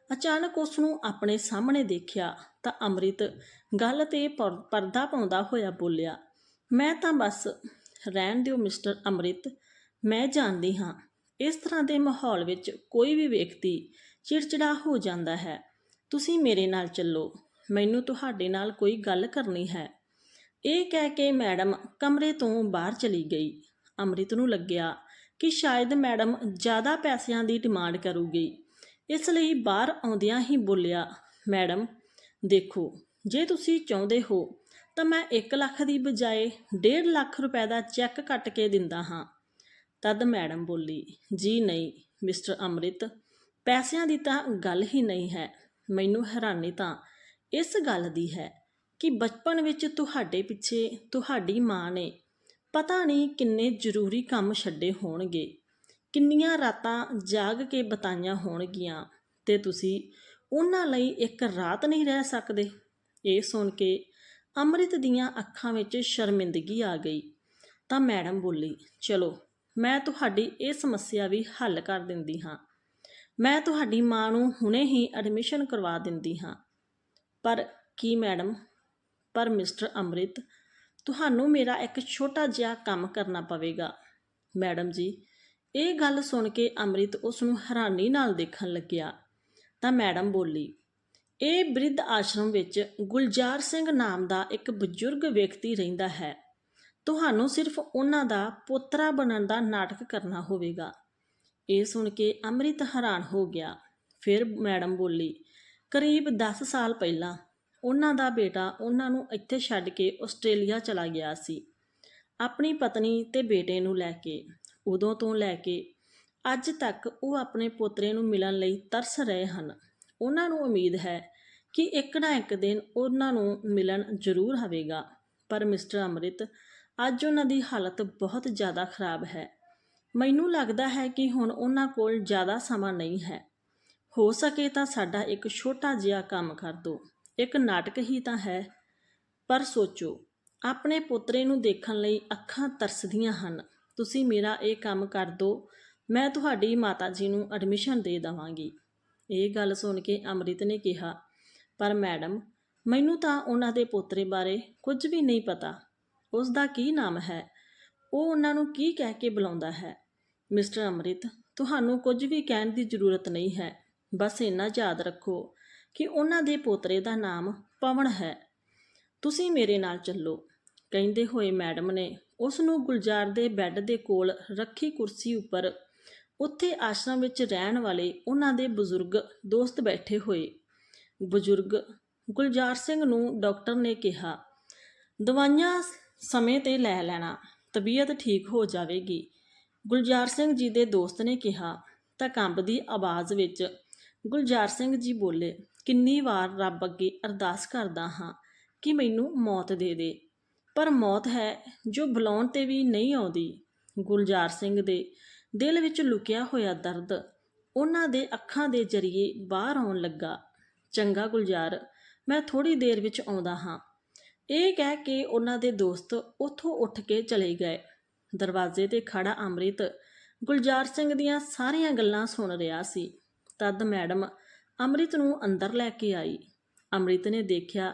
ਅਚਾਨਕ ਉਸ ਨੂੰ ਆਪਣੇ ਸਾਹਮਣੇ ਦੇਖਿਆ ਤਾਂ ਅੰਮ੍ਰਿਤ ਗੱਲ 'ਤੇ ਪਰਦਾ ਪਾਉਂਦਾ ਹੋਇਆ ਬੋਲਿਆ, ਮੈਂ ਤਾਂ ਬਸ ਰਹਿਣ ਦਿਓ ਮਿਸਟਰ ਅੰਮ੍ਰਿਤ। ਮੈਂ ਜਾਣਦੀ ਹਾਂ ਇਸ ਤਰ੍ਹਾਂ ਦੇ ਮਾਹੌਲ ਵਿੱਚ ਕੋਈ ਵੀ ਵਿਅਕਤੀ ਚਿੜਚਿੜਾ ਹੋ ਜਾਂਦਾ ਹੈ। ਤੁਸੀਂ ਮੇਰੇ ਨਾਲ ਚੱਲੋ, ਮੈਨੂੰ ਤੁਹਾਡੇ ਨਾਲ ਕੋਈ ਗੱਲ ਕਰਨੀ ਹੈ। ਇਹ ਕਹਿ ਕੇ ਮੈਡਮ ਕਮਰੇ ਤੋਂ ਬਾਹਰ ਚਲੀ ਗਈ। ਅੰਮ੍ਰਿਤ ਨੂੰ ਲੱਗਿਆ ਕਿ ਸ਼ਾਇਦ ਮੈਡਮ ਜ਼ਿਆਦਾ ਪੈਸਿਆਂ ਦੀ ਡਿਮਾਂਡ ਕਰੂਗੀ, ਇਸ ਲਈ ਬਾਹਰ ਆਉਂਦਿਆਂ ਹੀ ਬੋਲਿਆ, ਮੈਡਮ ਦੇਖੋ, ਜੇ ਤੁਸੀਂ ਚਾਹੁੰਦੇ ਹੋ ਤਾਂ ਮੈਂ 1 ਲੱਖ ਦੀ ਬਜਾਏ 1.5 ਲੱਖ ਰੁਪਏ ਦਾ ਚੈੱਕ ਕੱਟ ਕੇ ਦਿੰਦਾ ਹਾਂ। ਤਦ ਮੈਡਮ ਬੋਲੀ, ਜੀ ਨਹੀਂ ਮਿਸਟਰ ਅੰਮ੍ਰਿਤ, ਪੈਸਿਆਂ ਦੀ ਤਾਂ ਗੱਲ ਹੀ ਨਹੀਂ ਹੈ। ਮੈਨੂੰ ਹੈਰਾਨੀ ਤਾਂ ਇਸ ਗੱਲ ਦੀ ਹੈ ਕਿ ਬਚਪਨ ਵਿੱਚ ਤੁਹਾਡੇ ਪਿੱਛੇ ਤੁਹਾਡੀ ਮਾਂ ਨੇ ਪਤਾ ਨਹੀਂ ਕਿੰਨੇ ਜ਼ਰੂਰੀ ਕੰਮ ਛੱਡੇ ਹੋਣਗੇ, ਕਿੰਨੀਆਂ ਰਾਤਾਂ ਜਾਗ ਕੇ ਬਿਤਾਈਆਂ ਹੋਣਗੀਆਂ ਤੇ ਤੁਸੀਂ ਉਹਨਾਂ ਲਈ 1 ਰਾਤ ਨਹੀਂ ਰਹਿ ਸਕਦੇ। ਇਹ ਸੁਣ ਕੇ ਅੰਮ੍ਰਿਤ ਦੀਆਂ ਅੱਖਾਂ ਵਿੱਚ ਸ਼ਰਮਿੰਦਗੀ ਆ ਗਈ ਤਾਂ ਮੈਡਮ ਬੋਲੀ, ਚਲੋ ਮੈਂ ਤੁਹਾਡੀ ਇਹ ਸਮੱਸਿਆ ਵੀ ਹੱਲ ਕਰ ਦਿੰਦੀ ਹਾਂ। ਮੈਂ ਤੁਹਾਡੀ ਮਾਂ ਨੂੰ ਹੁਣੇ ਹੀ ਐਡਮਿਸ਼ਨ ਕਰਵਾ ਦਿੰਦੀ ਹਾਂ। ਪਰ ਕੀ ਮੈਡਮ? ਪਰ ਮਿਸਟਰ ਅੰਮ੍ਰਿਤ, ਤੁਹਾਨੂੰ ਮੇਰਾ ਇੱਕ ਛੋਟਾ ਜਿਹਾ ਕੰਮ ਕਰਨਾ ਪਵੇਗਾ। ਮੈਡਮ ਜੀ। ਇਹ ਗੱਲ ਸੁਣ ਕੇ ਅੰਮ੍ਰਿਤ ਉਸ ਨੂੰ ਹੈਰਾਨੀ ਨਾਲ ਦੇਖਣ ਲੱਗਿਆ ਤਾਂ ਮੈਡਮ ਬੋਲੀ, ਇਹ ਬਿਰਧ ਆਸ਼ਰਮ ਵਿੱਚ ਗੁਲਜ਼ਾਰ ਸਿੰਘ ਨਾਮ ਦਾ ਇੱਕ ਬਜ਼ੁਰਗ ਵਿਅਕਤੀ ਰਹਿੰਦਾ ਹੈ। ਤੁਹਾਨੂੰ ਸਿਰਫ ਉਹਨਾਂ ਦਾ ਪੋਤਰਾ ਬਣਨ ਦਾ ਨਾਟਕ ਕਰਨਾ ਹੋਵੇਗਾ। ਇਹ ਸੁਣ ਕੇ ਅੰਮ੍ਰਿਤ ਹੈਰਾਨ ਹੋ ਗਿਆ। ਫਿਰ ਮੈਡਮ ਬੋਲੀ, ਕਰੀਬ 10 ਸਾਲ ਪਹਿਲਾਂ ਉਹਨਾਂ ਦਾ ਬੇਟਾ ਉਹਨਾਂ ਨੂੰ ਇੱਥੇ ਛੱਡ ਕੇ ਆਸਟ੍ਰੇਲੀਆ ਚਲਾ ਗਿਆ ਸੀ, ਆਪਣੀ ਪਤਨੀ ਤੇ ਬੇਟੇ ਨੂੰ ਲੈ ਕੇ। ਉਦੋਂ ਤੋਂ ਲੈ ਕੇ ਅੱਜ ਤੱਕ ਉਹ ਆਪਣੇ ਪੋਤਰੇ ਨੂੰ ਮਿਲਣ ਲਈ ਤਰਸ ਰਹੇ ਹਨ। ਉਹਨਾਂ ਨੂੰ ਉਮੀਦ ਹੈ ਕਿ ਇੱਕ ਨਾ ਇੱਕ ਦਿਨ ਉਹਨਾਂ ਨੂੰ ਮਿਲਣ ਜ਼ਰੂਰ ਆਵੇਗਾ। ਪਰ ਮਿਸਟਰ ਅੰਮ੍ਰਿਤ, ਅੱਜ ਉਹਨਾਂ ਦੀ ਹਾਲਤ ਬਹੁਤ ਜ਼ਿਆਦਾ ਖਰਾਬ ਹੈ। ਮੈਨੂੰ ਲੱਗਦਾ ਹੈ ਕਿ ਹੁਣ ਉਹਨਾਂ ਕੋਲ ਜ਼ਿਆਦਾ ਸਮਾਂ ਨਹੀਂ ਹੈ। ਹੋ ਸਕੇ ਤਾਂ ਸਾਡਾ ਇੱਕ ਛੋਟਾ ਜਿਹਾ ਕੰਮ ਕਰ ਦਿਓ। ਇੱਕ ਨਾਟਕ ਹੀ ਤਾਂ ਹੈ, ਪਰ ਸੋਚੋ, ਆਪਣੇ ਪੋਤਰੇ ਨੂੰ ਦੇਖਣ ਲਈ ਅੱਖਾਂ ਤਰਸਦੀਆਂ ਹਨ। ਤੁਸੀਂ ਮੇਰਾ ਇਹ ਕੰਮ ਕਰ ਦਿਓ, ਮੈਂ ਤੁਹਾਡੀ ਮਾਤਾ ਜੀ ਨੂੰ ਐਡਮਿਸ਼ਨ ਦੇ ਦੇਵਾਂਗੀ। ਇਹ ਗੱਲ ਸੁਣ ਕੇ ਅੰਮ੍ਰਿਤ ਨੇ ਕਿਹਾ, ਪਰ ਮੈਡਮ, ਮੈਨੂੰ ਤਾਂ ਉਹਨਾਂ ਦੇ ਪੋਤਰੇ ਬਾਰੇ ਕੁਝ ਵੀ ਨਹੀਂ ਪਤਾ। ਉਸ ਦਾ ਕੀ ਨਾਮ ਹੈ? ਉਹ ਉਹਨਾਂ ਨੂੰ ਕੀ ਕਹਿ ਕੇ ਬੁਲਾਉਂਦਾ ਹੈ। ਮਿਸਟਰ ਅੰਮ੍ਰਿਤ, ਤੁਹਾਨੂੰ ਕੁਝ ਵੀ ਕਹਿਣ ਦੀ ਜ਼ਰੂਰਤ ਨਹੀਂ ਹੈ। ਬਸ ਇੰਨਾ ਯਾਦ ਰੱਖੋ ਕਿ ਉਹਨਾਂ ਦੇ ਪੋਤਰੇ ਦਾ ਨਾਮ ਪਵਨ ਹੈ। ਤੁਸੀਂ ਮੇਰੇ ਨਾਲ ਚੱਲੋ। ਕਹਿੰਦੇ ਹੋਏ ਮੈਡਮ ਨੇ ਉਸ ਨੂੰ ਗੁਲਜ਼ਾਰ ਦੇ ਬੈੱਡ ਦੇ ਕੋਲ ਰੱਖੀ ਕੁਰਸੀ ਉੱਪਰ ਉੱਥੇ ਆਸ਼ਰਮ ਵਿੱਚ ਰਹਿਣ ਵਾਲੇ ਉਹਨਾਂ ਦੇ ਬਜ਼ੁਰਗ ਦੋਸਤ ਬੈਠੇ ਹੋਏ। ਬਜ਼ੁਰਗ ਗੁਲਜ਼ਾਰ ਸਿੰਘ ਨੂੰ ਡਾਕਟਰ ਨੇ ਕਿਹਾ, ਦਵਾਈਆਂ ਸਮੇਂ 'ਤੇ ਲੈ ਲੈਣਾ, ਤਬੀਅਤ ਠੀਕ ਹੋ ਜਾਵੇਗੀ। ਗੁਲਜ਼ਾਰ ਸਿੰਘ ਜੀ ਦੇ ਦੋਸਤ ਨੇ ਕਿਹਾ ਤਾਂ ਕੰਬਦੀ ਆਵਾਜ਼ ਵਿੱਚ ਗੁਲਜ਼ਾਰ ਸਿੰਘ ਜੀ ਬੋਲੇ, ਕਿੰਨੀ ਵਾਰ ਰੱਬ ਅੱਗੇ ਅਰਦਾਸ ਕਰਦਾ ਹਾਂ ਕਿ ਮੈਨੂੰ ਮੌਤ ਦੇ ਦੇ, ਪਰ ਮੌਤ ਹੈ ਜੋ ਬੁਲਾਉਣ 'ਤੇ ਵੀ ਨਹੀਂ ਆਉਂਦੀ। ਗੁਲਜ਼ਾਰ ਸਿੰਘ ਦੇ ਦਿਲ ਵਿੱਚ ਲੁਕਿਆ ਹੋਇਆ ਦਰਦ ਉਹਨਾਂ ਦੇ ਅੱਖਾਂ ਦੇ ਜ਼ਰੀਏ ਬਾਹਰ ਆਉਣ ਲੱਗਾ। ਚੰਗਾ ਗੁਲਜ਼ਾਰ, ਮੈਂ ਥੋੜ੍ਹੀ ਦੇਰ ਵਿੱਚ ਆਉਂਦਾ ਹਾਂ। ਇਹ ਕਹਿ ਕੇ ਉਹਨਾਂ ਦੇ ਦੋਸਤ ਉੱਥੋਂ ਉੱਠ ਕੇ ਚਲੇ ਗਏ। ਦਰਵਾਜ਼ੇ 'ਤੇ ਖੜਾ ਅੰਮ੍ਰਿਤ ਗੁਲਜ਼ਾਰ ਸਿੰਘ ਦੀਆਂ ਸਾਰੀਆਂ ਗੱਲਾਂ ਸੁਣ ਰਿਹਾ ਸੀ। ਤਦ ਮੈਡਮ ਅੰਮ੍ਰਿਤ ਨੂੰ ਅੰਦਰ ਲੈ ਕੇ ਆਈ। ਅੰਮ੍ਰਿਤ ਨੇ ਦੇਖਿਆ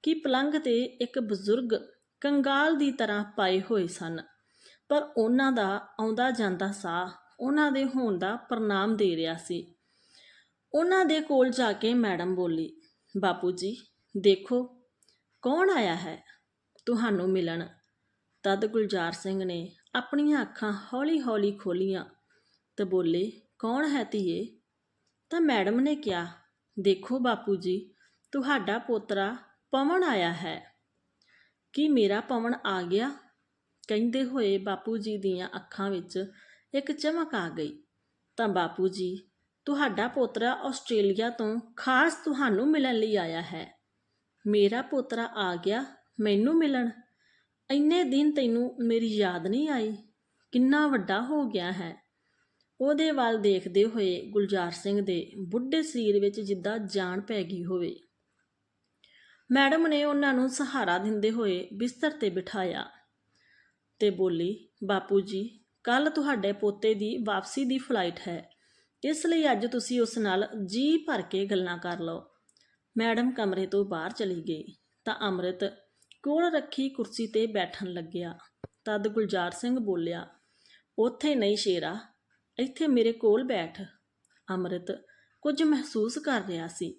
ਕਿ ਪਲੰਘ 'ਤੇ ਇੱਕ ਬਜ਼ੁਰਗ ਕੰਗਾਲ ਦੀ ਤਰ੍ਹਾਂ ਪਾਏ ਹੋਏ ਸਨ, ਪਰ ਉਹਨਾਂ ਦਾ ਆਉਂਦਾ ਜਾਂਦਾ ਸਾਹ ਉਹਨਾਂ ਦੇ ਹੋਣ ਦਾ ਪ੍ਰਣਾਮ ਦੇ ਰਿਹਾ ਸੀ। ਉਹਨਾਂ ਦੇ ਕੋਲ ਜਾ ਕੇ ਮੈਡਮ ਬੋਲੀ, ਬਾਪੂ ਜੀ ਦੇਖੋ ਕੌਣ ਆਇਆ ਹੈ ਤੁਹਾਨੂੰ ਮਿਲਣ। ਤਦ ਗੁਲਜ਼ਾਰ ਸਿੰਘ ਨੇ ਆਪਣੀਆਂ ਅੱਖਾਂ ਹੌਲੀ-ਹੌਲੀ ਖੋਲ੍ਹੀਆਂ ਤੇ ਬੋਲੇ, ਕੌਣ ਹੈ ਧੀਏ? ਤਾਂ ਮੈਡਮ ਨੇ ਕਿਹਾ, ਦੇਖੋ ਬਾਪੂ ਜੀ, ਤੁਹਾਡਾ ਪੋਤਰਾ ਪਵਨ ਆਇਆ ਹੈ। ਕੀ ਮੇਰਾ ਪਵਨ ਆ ਗਿਆ? ਕਹਿੰਦੇ ਹੋਏ ਬਾਪੂ ਜੀ ਦੀਆਂ ਅੱਖਾਂ ਵਿੱਚ ਇੱਕ ਚਮਕ ਆ ਗਈ। ਤਾਂ ਬਾਪੂ ਜੀ, ਤੁਹਾਡਾ ਪੋਤਰਾ ਆਸਟ੍ਰੇਲੀਆ ਤੋਂ ਖਾਸ ਤੁਹਾਨੂੰ ਮਿਲਣ ਲਈ ਆਇਆ ਹੈ। ਮੇਰਾ ਪੋਤਰਾ ਆ ਗਿਆ ਮੈਨੂੰ ਮਿਲਣ? ਇੰਨੇ ਦਿਨ ਤੈਨੂੰ ਮੇਰੀ ਯਾਦ ਨਹੀਂ ਆਈ? ਕਿੰਨਾ ਵੱਡਾ ਹੋ ਗਿਆ ਹੈ। ਉਹਦੇ ਵੱਲ ਦੇਖਦੇ ਹੋਏ ਗੁਲਜ਼ਾਰ ਸਿੰਘ ਦੇ ਬੁੱਢੇ ਸਰੀਰ ਵਿੱਚ ਜਿੱਦਾਂ ਜਾਨ ਪੈ ਗਈ ਹੋਵੇ। ਮੈਡਮ ਨੇ ਉਹਨਾਂ ਨੂੰ ਸਹਾਰਾ ਦਿੰਦੇ ਹੋਏ ਬਿਸਤਰ 'ਤੇ ਬਿਠਾਇਆ ਤੇ ਬੋਲੀ, ਬਾਪੂ ਜੀ, ਕੱਲ੍ਹ ਤੁਹਾਡੇ ਪੋਤੇ ਦੀ ਵਾਪਸੀ ਦੀ ਫਲਾਈਟ ਹੈ, ਇਸ ਲਈ ਅੱਜ ਤੁਸੀਂ ਉਸ ਨਾਲ ਜੀ ਭਰ ਕੇ ਗੱਲਾਂ ਕਰ ਲਓ। ਮੈਡਮ ਕਮਰੇ ਤੋਂ ਬਾਹਰ ਚਲੀ ਗਈ ਤਾਂ ਅੰਮ੍ਰਿਤ ਕੋਲ ਰੱਖੀ ਕੁਰਸੀ 'ਤੇ ਬੈਠਣ ਲੱਗਿਆ। ਤਦ ਗੁਲਜ਼ਾਰ ਸਿੰਘ ਬੋਲਿਆ, ਉੱਥੇ ਨਹੀਂ ਸ਼ੇਰਾ, ਇੱਥੇ ਮੇਰੇ ਕੋਲ ਬੈਠ। ਅੰਮ੍ਰਿਤ ਕੁਝ ਮਹਿਸੂਸ ਕਰ ਰਿਹਾ ਸੀ,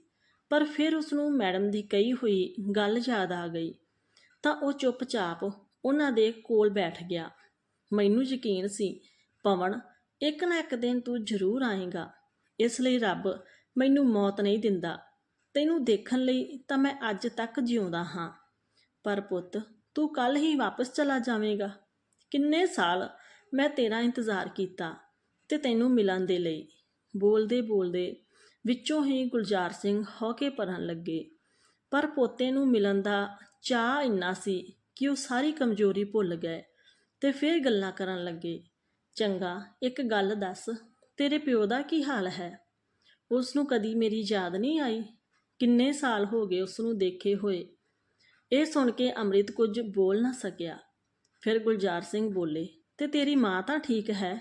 ਪਰ ਫਿਰ ਉਸਨੂੰ ਮੈਡਮ ਦੀ ਕਹੀ ਹੋਈ ਗੱਲ ਯਾਦ ਆ ਗਈ ਤਾਂ ਉਹ ਚੁੱਪਚਾਪ ਉਹਨਾਂ ਦੇ ਕੋਲ ਬੈਠ ਗਿਆ। ਮੈਨੂੰ ਯਕੀਨ ਸੀ ਪਵਨ, ਇੱਕ ਨਾ ਇੱਕ ਦਿਨ ਤੂੰ ਜ਼ਰੂਰ ਆਏਗਾ, ਇਸ ਲਈ ਰੱਬ ਮੈਨੂੰ ਮੌਤ ਨਹੀਂ ਦਿੰਦਾ। ਤੈਨੂੰ ਦੇਖਣ ਲਈ ਤਾਂ ਮੈਂ ਅੱਜ ਤੱਕ ਜਿਉਂਦਾ ਹਾਂ, ਪਰ ਪੁੱਤ ਤੂੰ ਕੱਲ੍ਹ ਹੀ ਵਾਪਸ ਚਲਾ ਜਾਵੇਂਗਾ। ਕਿੰਨੇ ਸਾਲ ਮੈਂ ਤੇਰਾ ਇੰਤਜ਼ਾਰ ਕੀਤਾ ਤੇ ਤੈਨੂੰ ਮਿਲਣ ਦੇ ਲਈ। ਬੋਲਦੇ ਬੋਲਦੇ ਵਿੱਚੋਂ ਹੀ ਗੁਲਜ਼ਾਰ ਸਿੰਘ ਹੌਕੇ ਭਰਨ ਲੱਗੇ, ਪਰ ਪੋਤੇ ਨੂੰ ਮਿਲਣ ਦਾ ਚਾਅ ਇੰਨਾ ਸੀ ਕਿ ਉਹ ਸਾਰੀ ਕਮਜ਼ੋਰੀ ਭੁੱਲ ਗਏ ਤੇ ਫਿਰ ਗੱਲਾਂ ਕਰਨ ਲੱਗੇ। ਚੰਗਾ ਇੱਕ ਗੱਲ ਦੱਸ, ਤੇਰੇ ਪਿਓ ਦਾ ਕੀ ਹਾਲ ਹੈ? ਉਸ ਨੂੰ ਕਦੀ ਮੇਰੀ ਯਾਦ ਨਹੀਂ ਆਈ? ਕਿੰਨੇ ਸਾਲ ਹੋ ਗਏ ਉਸ ਨੂੰ ਦੇਖੇ ਹੋਏ। ਇਹ ਸੁਣ ਕੇ ਅੰਮ੍ਰਿਤ ਕੁਝ ਬੋਲ ਨਾ ਸਕਿਆ। ਫਿਰ ਗੁਲਜ਼ਾਰ ਸਿੰਘ ਬੋਲੇ, ਤੇ ਤੇਰੀ ਮਾਂ ਤਾਂ ਠੀਕ ਹੈ?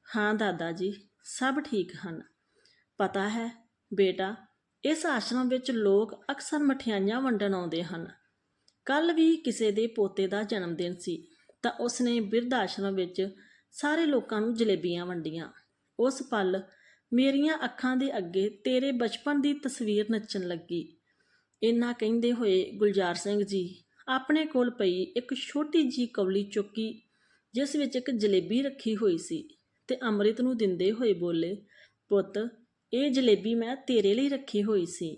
ਹਾਂ ਦਾਦਾ ਜੀ, ਸਭ ਠੀਕ ਹਨ। ਪਤਾ ਹੈ ਬੇਟਾ, ਇਸ ਆਸ਼ਰਮ ਵਿੱਚ ਲੋਕ ਅਕਸਰ ਮਠਿਆਈਆਂ ਵੰਡਣ ਆਉਂਦੇ ਹਨ। ਕੱਲ੍ਹ ਵੀ ਕਿਸੇ ਦੇ ਪੋਤੇ ਦਾ ਜਨਮ ਦਿਨ ਸੀ ਤਾਂ ਉਸਨੇ ਬਿਰਧ ਆਸ਼ਰਮ ਵਿੱਚ ਸਾਰੇ ਲੋਕਾਂ ਨੂੰ ਜਲੇਬੀਆਂ ਵੰਡੀਆਂ। ਉਸ ਪਲ ਮੇਰੀਆਂ ਅੱਖਾਂ ਦੇ ਅੱਗੇ ਤੇਰੇ ਬਚਪਨ ਦੀ ਤਸਵੀਰ ਨੱਚਣ ਲੱਗੀ। ਇੰਨਾ ਕਹਿੰਦੇ ਹੋਏ ਗੁਲਜ਼ਾਰ ਸਿੰਘ ਜੀ ਆਪਣੇ ਕੋਲ ਪਈ ਇੱਕ ਛੋਟੀ ਜਿਹੀ ਕੌਲੀ ਚੁੱਕੀ, ਜਿਸ ਵਿੱਚ ਇੱਕ ਜਲੇਬੀ ਰੱਖੀ ਹੋਈ ਸੀ, ਤੇ ਅੰਮ੍ਰਿਤ ਨੂੰ ਦਿੰਦੇ ਹੋਏ ਬੋਲੇ, ਪੁੱਤ ਇਹ ਜਲੇਬੀ ਮੈਂ ਤੇਰੇ ਲਈ ਰੱਖੀ ਹੋਈ ਸੀ।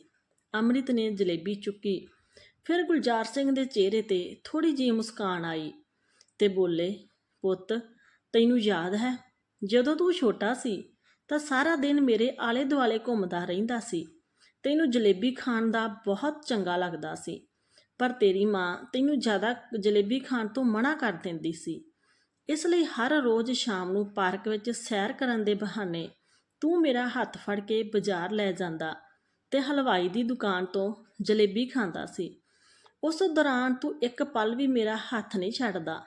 ਅੰਮ੍ਰਿਤ ਨੇ ਜਲੇਬੀ ਚੁੱਕੀ। ਫਿਰ ਗੁਲਜ਼ਾਰ ਸਿੰਘ ਦੇ ਚਿਹਰੇ 'ਤੇ ਥੋੜ੍ਹੀ ਜਿਹੀ ਮੁਸਕਾਨ ਆਈ ਤੇ ਬੋਲੇ, ਪੁੱਤ ਤੈਨੂੰ ਯਾਦ ਹੈ ਜਦੋਂ ਤੂੰ ਛੋਟਾ ਸੀ ਤਾਂ ਸਾਰਾ ਦਿਨ ਮੇਰੇ ਆਲੇ ਦੁਆਲੇ ਘੁੰਮਦਾ ਰਹਿੰਦਾ ਸੀ। ਤੈਨੂੰ ਜਲੇਬੀ ਖਾਣ ਦਾ ਬਹੁਤ ਚੰਗਾ ਲੱਗਦਾ ਸੀ, ਪਰ ਤੇਰੀ ਮਾਂ ਤੈਨੂੰ ਜ਼ਿਆਦਾ ਜਲੇਬੀ ਖਾਣ ਤੋਂ ਮਨ੍ਹਾ ਕਰ ਦਿੰਦੀ ਸੀ। ਇਸ ਲਈ ਹਰ ਰੋਜ਼ ਸ਼ਾਮ ਨੂੰ ਪਾਰਕ ਵਿੱਚ ਸੈਰ ਕਰਨ ਦੇ ਬਹਾਨੇ ਤੂੰ ਮੇਰਾ ਹੱਥ ਫੜ ਕੇ ਬਾਜ਼ਾਰ ਲੈ ਜਾਂਦਾ ਤੇ ਹਲਵਾਈ ਦੀ ਦੁਕਾਨ ਤੋਂ ਜਲੇਬੀ ਖਾਂਦਾ ਸੀ। ਉਸ ਦੌਰਾਨ ਤੂੰ ਇੱਕ ਪਲ ਵੀ ਮੇਰਾ ਹੱਥ ਨਹੀਂ ਛੱਡਦਾ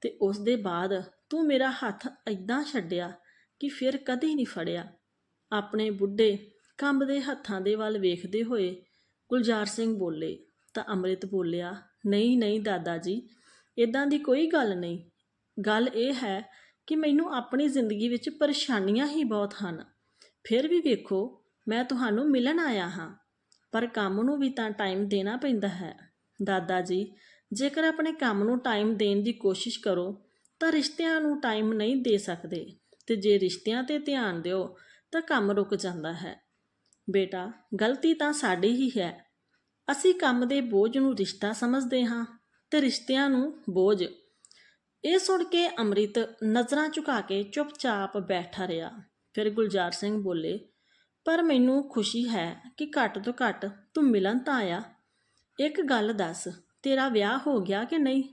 ਤੇ ਉਸ ਦੇ ਬਾਅਦ ਤੂੰ ਮੇਰਾ ਹੱਥ ਇੱਦਾਂ ਛੱਡਿਆ ਕਿ ਫਿਰ ਕਦੇ ਨਹੀਂ ਫੜਿਆ। ਆਪਣੇ ਬੁੱਢੇ ਕੰਬਦੇ ਹੱਥਾਂ ਦੇ ਵੱਲ ਵੇਖਦੇ ਹੋਏ ਗੁਲਜ਼ਾਰ ਸਿੰਘ ਬੋਲੇ ਤਾਂ ਅੰਮ੍ਰਿਤ ਬੋਲਿਆ, ਨਹੀਂ ਨਹੀਂ ਦਾਦਾ ਜੀ, ਇੱਦਾਂ ਦੀ ਕੋਈ ਗੱਲ ਨਹੀਂ। ਗੱਲ ਇਹ ਹੈ ਕਿ ਮੈਨੂੰ ਆਪਣੀ ਜ਼ਿੰਦਗੀ ਵਿੱਚ ਪਰੇਸ਼ਾਨੀਆਂ ਹੀ ਬਹੁਤ ਹਨ। ਫਿਰ ਵੀ ਵੇਖੋ, ਮੈਂ ਤੁਹਾਨੂੰ ਮਿਲਣ ਆਇਆ ਹਾਂ, ਪਰ ਕੰਮ ਨੂੰ ਵੀ ਤਾਂ ਟਾਈਮ ਦੇਣਾ ਪੈਂਦਾ ਹੈ। ਦਾਦਾ ਜੀ, ਜੇਕਰ ਆਪਣੇ ਕੰਮ ਨੂੰ ਟਾਈਮ ਦੇਣ ਦੀ ਕੋਸ਼ਿਸ਼ ਕਰੋ ਤਾਂ ਰਿਸ਼ਤਿਆਂ ਨੂੰ ਟਾਈਮ ਨਹੀਂ ਦੇ ਸਕਦੇ, ਤੇ ਜੇ ਰਿਸ਼ਤਿਆਂ 'ਤੇ ਧਿਆਨ ਦਿਓ ਤਾਂ ਕੰਮ ਰੁਕ ਜਾਂਦਾ ਹੈ। ਬੇਟਾ, ਗਲਤੀ ਤਾਂ ਸਾਡੀ ਹੀ ਹੈ। ਅਸੀਂ ਕੰਮ ਦੇ ਬੋਝ ਨੂੰ ਰਿਸ਼ਤਾ ਸਮਝਦੇ ਹਾਂ ਤੇ ਰਿਸ਼ਤਿਆਂ ਨੂੰ ਬੋਝ। ਇਹ ਸੁਣ ਕੇ ਅੰਮ੍ਰਿਤ ਨਜ਼ਰਾਂ ਝੁਕਾ ਕੇ ਚੁੱਪਚਾਪ ਬੈਠਾ ਰਿਹਾ। ਫਿਰ ਗੁਲਜ਼ਾਰ ਸਿੰਘ ਬੋਲੇ, ਪਰ ਮੈਨੂੰ ਖੁਸ਼ੀ ਹੈ ਕਿ ਘੱਟ ਤੋਂ ਘੱਟ ਤੂੰ ਮਿਲਣ ਤਾਂ ਆਇਆ। ਇੱਕ ਗੱਲ ਦੱਸ, ਤੇਰਾ ਵਿਆਹ ਹੋ ਗਿਆ ਕਿ ਨਹੀਂ?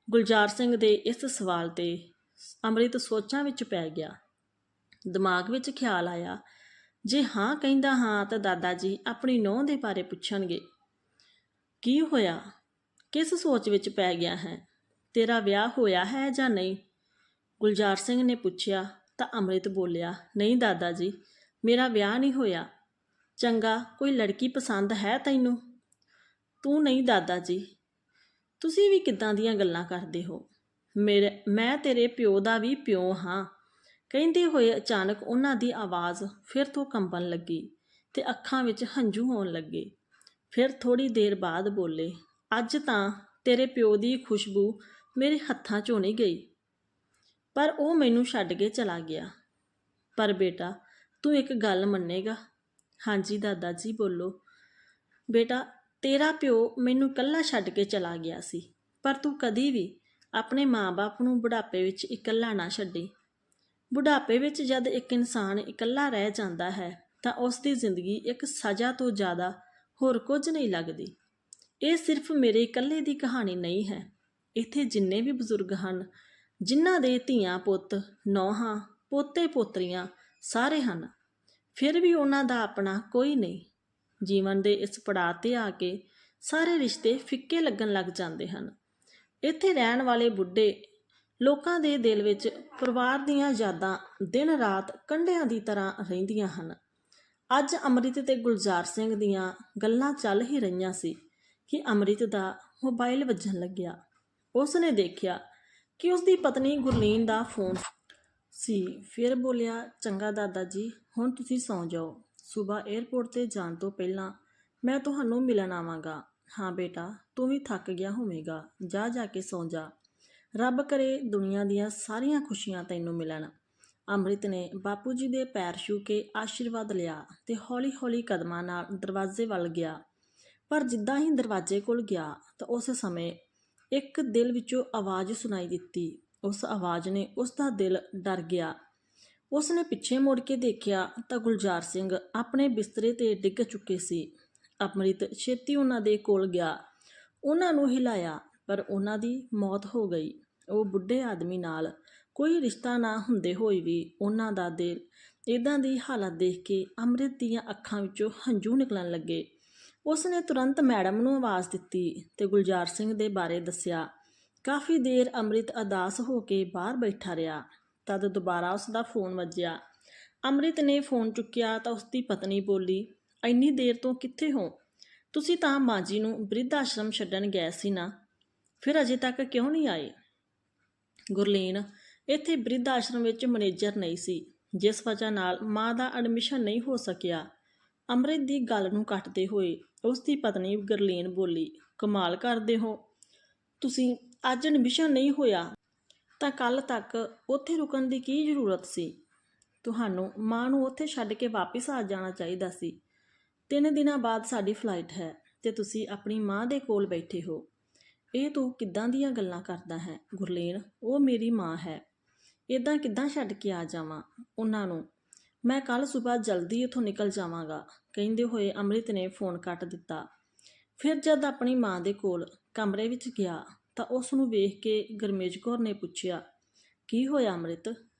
ਗੁਲਜ਼ਾਰ ਸਿੰਘ ਦੇ ਇਸ ਸਵਾਲ 'ਤੇ ਅੰਮ੍ਰਿਤ ਸੋਚਾਂ ਵਿੱਚ ਪੈ ਗਿਆ। ਦਿਮਾਗ ਵਿੱਚ ਖਿਆਲ ਆਇਆ, ਜੇ ਹਾਂ ਕਹਿੰਦਾ ਹਾਂ ਤਾਂ ਦਾਦਾ ਜੀ ਆਪਣੀ ਨੂੰਹ ਦੇ ਬਾਰੇ ਪੁੱਛਣਗੇ। ਕੀ ਹੋਇਆ? ਕਿਸ ਸੋਚ ਵਿੱਚ ਪੈ ਗਿਆ ਹੈ? ਤੇਰਾ ਵਿਆਹ ਹੋਇਆ ਹੈ ਜਾਂ ਨਹੀਂ? ਗੁਲਜ਼ਾਰ ਸਿੰਘ ਨੇ ਪੁੱਛਿਆ ਤਾਂ ਅੰਮ੍ਰਿਤ ਬੋਲਿਆ, ਨਹੀਂ ਦਾਦਾ ਜੀ, ਮੇਰਾ ਵਿਆਹ ਨਹੀਂ ਹੋਇਆ। ਚੰਗਾ, ਕੋਈ ਲੜਕੀ ਪਸੰਦ ਹੈ ਤੈਨੂੰ? ਤੂੰ ਨਹੀਂ ਦਾਦਾ ਜੀ, ਤੁਸੀਂ ਵੀ ਕਿੱਦਾਂ ਦੀਆਂ ਗੱਲਾਂ ਕਰਦੇ ਹੋ? ਮੈਂ ਤੇਰੇ ਪਿਓ ਦਾ ਵੀ ਪਿਓ ਹਾਂ। ਕਹਿੰਦੇ ਹੋਏ ਅਚਾਨਕ ਉਹਨਾਂ ਦੀ ਆਵਾਜ਼ ਫਿਰ ਤੋਂ ਕੰਬਣ ਲੱਗੀ ਤੇ ਅੱਖਾਂ ਵਿੱਚ ਹੰਝੂ ਆਉਣ ਲੱਗੇ। ਫਿਰ ਥੋੜ੍ਹੀ ਦੇਰ ਬਾਅਦ ਬੋਲੇ, ਅੱਜ ਤਾਂ ਤੇਰੇ ਪਿਓ ਦੀ ਖੁਸ਼ਬੂ ਮੇਰੇ ਹੱਥਾਂ 'ਚੋਂ ਨਹੀਂ ਗਈ, ਪਰ ਉਹ ਮੈਨੂੰ ਛੱਡ ਕੇ ਚਲਾ ਗਿਆ। ਪਰ ਬੇਟਾ, ਤੂੰ ਇੱਕ ਗੱਲ ਮੰਨੇਗਾ? ਹਾਂਜੀ ਦਾਦਾ ਜੀ, ਬੋਲੋ। ਬੇਟਾ, ਤੇਰਾ ਪਿਓ ਮੈਨੂੰ ਇਕੱਲਾ ਛੱਡ ਕੇ ਚਲਾ ਗਿਆ ਸੀ, ਪਰ ਤੂੰ ਕਦੀ ਵੀ ਆਪਣੇ ਮਾਂ-ਬਾਪ ਨੂੰ ਬੁਢਾਪੇ ਵਿੱਚ ਇਕੱਲਾ ਨਾ ਛੱਡੀ। ਬੁਢਾਪੇ ਵਿੱਚ ਜਦ ਇੱਕ ਇਨਸਾਨ ਇਕੱਲਾ ਰਹਿ ਜਾਂਦਾ ਹੈ ਤਾਂ ਉਸ ਦੀ ਜ਼ਿੰਦਗੀ ਇੱਕ ਸਜ਼ਾ ਤੋਂ ਜ਼ਿਆਦਾ ਹੋਰ ਕੁਝ ਨਹੀਂ ਲੱਗਦੀ। ਇਹ ਸਿਰਫ ਮੇਰੇ ਇਕੱਲੇ ਦੀ ਕਹਾਣੀ ਨਹੀਂ ਹੈ। ਇੱਥੇ ਜਿੰਨੇ ਵੀ ਬਜ਼ੁਰਗ ਹਨ, ਜਿਨ੍ਹਾਂ ਦੇ ਧੀਆਂ ਪੁੱਤ, ਨੌਹਾਂ, ਪੋਤੇ ਪੋਤਰੀਆਂ ਸਾਰੇ ਹਨ, ਫਿਰ ਵੀ ਉਹਨਾਂ ਦਾ ਆਪਣਾ ਕੋਈ ਨਹੀਂ। ਜੀਵਨ ਦੇ ਇਸ ਪੜਾਅ 'ਤੇ ਆ ਕੇ ਸਾਰੇ ਰਿਸ਼ਤੇ ਫਿੱਕੇ ਲੱਗਣ ਲੱਗ ਜਾਂਦੇ ਹਨ। ਇੱਥੇ ਰਹਿਣ ਵਾਲੇ ਬੁੱਢੇ ਲੋਕਾਂ ਦੇ ਦਿਲ ਵਿੱਚ ਪਰਿਵਾਰ ਦੀਆਂ ਯਾਦਾਂ ਦਿਨ ਰਾਤ ਕੰਢਿਆਂ ਦੀ ਤਰ੍ਹਾਂ ਰਹਿੰਦੀਆਂ ਹਨ। ਅੱਜ ਅੰਮ੍ਰਿਤ ਤੇ ਗੁਲਜ਼ਾਰ ਸਿੰਘ ਦੀਆਂ ਗੱਲਾਂ ਚੱਲ ਹੀ ਰਹੀਆਂ ਸੀ ਕਿ ਅੰਮ੍ਰਿਤ ਦਾ ਮੋਬਾਈਲ ਵੱਜਣ ਲੱਗਿਆ। ਉਸ ਨੇ ਦੇਖਿਆ ਕਿ ਉਸ ਦੀ ਪਤਨੀ ਗੁਰਲੀਨ ਦਾ ਫੋਨ ਸੀ। ਫਿਰ ਬੋਲਿਆ, ਚੰਗਾ ਦਾਦਾ ਜੀ, ਹੁਣ ਤੁਸੀਂ ਸੌਂ ਜਾਓ। ਸਵੇਰ ਏਅਰਪੋਰਟ 'ਤੇ ਜਾਣ ਤੋਂ ਪਹਿਲਾਂ ਮੈਂ ਤੁਹਾਨੂੰ ਮਿਲਣ ਆਵਾਂਗਾ। ਹਾਂ ਬੇਟਾ, ਤੂੰ ਵੀ ਥੱਕ ਗਿਆ ਹੋਵੇਗਾ, ਜਾ ਕੇ ਸੌਂ ਜਾ। ਰੱਬ ਕਰੇ ਦੁਨੀਆ ਦੀਆਂ ਸਾਰੀਆਂ ਖੁਸ਼ੀਆਂ ਤੈਨੂੰ ਮਿਲਣ। ਅੰਮ੍ਰਿਤ ਨੇ ਬਾਪੂ ਜੀ ਦੇ ਪੈਰ ਛੂਹ ਕੇ ਆਸ਼ੀਰਵਾਦ ਲਿਆ ਤੇ ਹੌਲੀ-ਹੌਲੀ ਕਦਮਾਂ ਨਾਲ ਦਰਵਾਜ਼ੇ ਵੱਲ ਗਿਆ। ਪਰ ਜਿੱਦਾਂ ਹੀ ਦਰਵਾਜ਼ੇ ਕੋਲ ਗਿਆ ਤਾਂ ਉਸ ਸਮੇਂ ਇੱਕ ਦਿਲ ਵਿੱਚੋਂ ਆਵਾਜ਼ ਸੁਣਾਈ ਦਿੱਤੀ। ਉਸ ਆਵਾਜ਼ ਨੇ ਉਸ ਦਾ ਦਿਲ ਡਰ ਗਿਆ। ਉਸ ਨੇ ਪਿੱਛੇ ਮੁੜ ਕੇ ਦੇਖਿਆ ਤਾਂ ਗੁਲਜ਼ਾਰ ਸਿੰਘ ਆਪਣੇ ਬਿਸਤਰੇ 'ਤੇ ਡਿੱਗ ਚੁੱਕੇ ਸੀ। ਅੰਮ੍ਰਿਤ ਛੇਤੀ ਉਹਨਾਂ ਦੇ ਕੋਲ ਗਿਆ, ਉਹਨਾਂ ਨੂੰ ਹਿਲਾਇਆ, ਪਰ ਉਹਨਾਂ ਦੀ ਮੌਤ ਹੋ ਗਈ। ਉਹ ਬੁੱਢੇ ਆਦਮੀ ਨਾਲ ਕੋਈ ਰਿਸ਼ਤਾ ਨਾ ਹੁੰਦੇ ਹੋਏ ਵੀ ਉਹਨਾਂ ਦਾ ਦਿਲ ਇੱਦਾਂ ਦੀ ਹਾਲਤ ਦੇਖ ਕੇ ਅੰਮ੍ਰਿਤ ਦੀਆਂ ਅੱਖਾਂ ਵਿੱਚੋਂ ਹੰਝੂ ਨਿਕਲਣ ਲੱਗੇ। ਉਸ ਨੇ ਤੁਰੰਤ ਮੈਡਮ ਨੂੰ ਆਵਾਜ਼ ਦਿੱਤੀ ਤੇ ਗੁਲਜ਼ਾਰ ਸਿੰਘ ਦੇ ਬਾਰੇ ਦੱਸਿਆ। ਕਾਫੀ ਦੇਰ ਅੰਮ੍ਰਿਤ ਉਦਾਸ ਹੋ ਕੇ ਬਾਹਰ ਬੈਠਾ ਰਿਹਾ। ਤਦ ਦੁਬਾਰਾ ਉਸ ਦਾ ਫੋਨ ਵੱਜਿਆ। ਅੰਮ੍ਰਿਤ ਨੇ ਫੋਨ ਚੁੱਕਿਆ ਤਾਂ ਉਸ ਦੀ ਪਤਨੀ ਬੋਲੀ, ਇੰਨੀ ਦੇਰ ਤੋਂ ਕਿੱਥੇ ਹੋ? ਤੁਸੀਂ ਤਾਂ ਮਾਂ ਜੀ ਨੂੰ ਬਿਰਧ ਆਸ਼ਰਮ ਛੱਡਣ ਗਏ ਸੀ ਨਾ, ਫਿਰ ਅਜੇ ਤੱਕ ਕਿਉਂ ਨਹੀਂ ਆਏ? ਗੁਰਲੀਨ ਇੱਥੇ ਬਿਰਧ ਆਸ਼ਰਮ ਵਿੱਚ ਮੈਨੇਜਰ ਨਹੀਂ ਸੀ, ਜਿਸ ਵਜ੍ਹਾ ਨਾਲ ਮਾਂ ਦਾ ਐਡਮਿਸ਼ਨ ਨਹੀਂ ਹੋ ਸਕਿਆ। ਅੰਮ੍ਰਿਤ ਦੀ ਗੱਲ ਨੂੰ ਕੱਟਦੇ ਹੋਏ ਉਸ ਦੀ ਪਤਨੀ ਗੁਰਲੀਨ ਬੋਲੀ, ਕਮਾਲ ਕਰਦੇ ਹੋ ਤੁਸੀਂ, ਅੱਜ ਐਡਮਿਸ਼ਨ ਨਹੀਂ ਹੋਇਆ ਤਾਂ ਕੱਲ੍ਹ ਤੱਕ ਉੱਥੇ ਰੁਕਣ ਦੀ ਕੀ ਜ਼ਰੂਰਤ ਸੀ? ਤੁਹਾਨੂੰ ਮਾਂ ਨੂੰ ਉੱਥੇ ਛੱਡ ਕੇ ਵਾਪਸ ਆ ਜਾਣਾ ਚਾਹੀਦਾ ਸੀ। 3 ਦਿਨਾਂ ਬਾਅਦ ਸਾਡੀ ਫਲਾਈਟ ਹੈ ਤੇ ਤੁਸੀਂ ਆਪਣੀ ਮਾਂ ਦੇ ਕੋਲ ਬੈਠੇ ਹੋ। ਇਹ ਤੂੰ ਕਿੱਦਾਂ ਦੀਆਂ ਗੱਲਾਂ ਕਰਦਾ ਹੈ ਗੁਰਲੀਨ? ਉਹ ਮੇਰੀ ਮਾਂ ਹੈ, ਇੱਦਾਂ ਕਿੱਦਾਂ ਛੱਡ ਕੇ ਆ ਜਾਵਾਂ ਉਹਨਾਂ ਨੂੰ? ਮੈਂ ਕੱਲ੍ਹ ਸਵੇਰ ਜਲਦੀ ਇੱਥੋਂ ਨਿਕਲ ਜਾਵਾਂਗਾ। ਕਹਿੰਦੇ ਹੋਏ ਅੰਮ੍ਰਿਤ ਨੇ ਫੋਨ ਕੱਟ ਦਿੱਤਾ। ਫਿਰ ਜਦ ਆਪਣੀ ਮਾਂ ਦੇ ਕੋਲ ਕਮਰੇ ਵਿੱਚ ਗਿਆ ਤਾਂ ਉਸ ਨੂੰ ਵੇਖ ਕੇ ਗੁਰਮੇਜ ਕੌਰ ਨੇ ਪੁੱਛਿਆ, ਕੀ ਹੋਇਆ ਅੰਮ੍ਰਿਤ?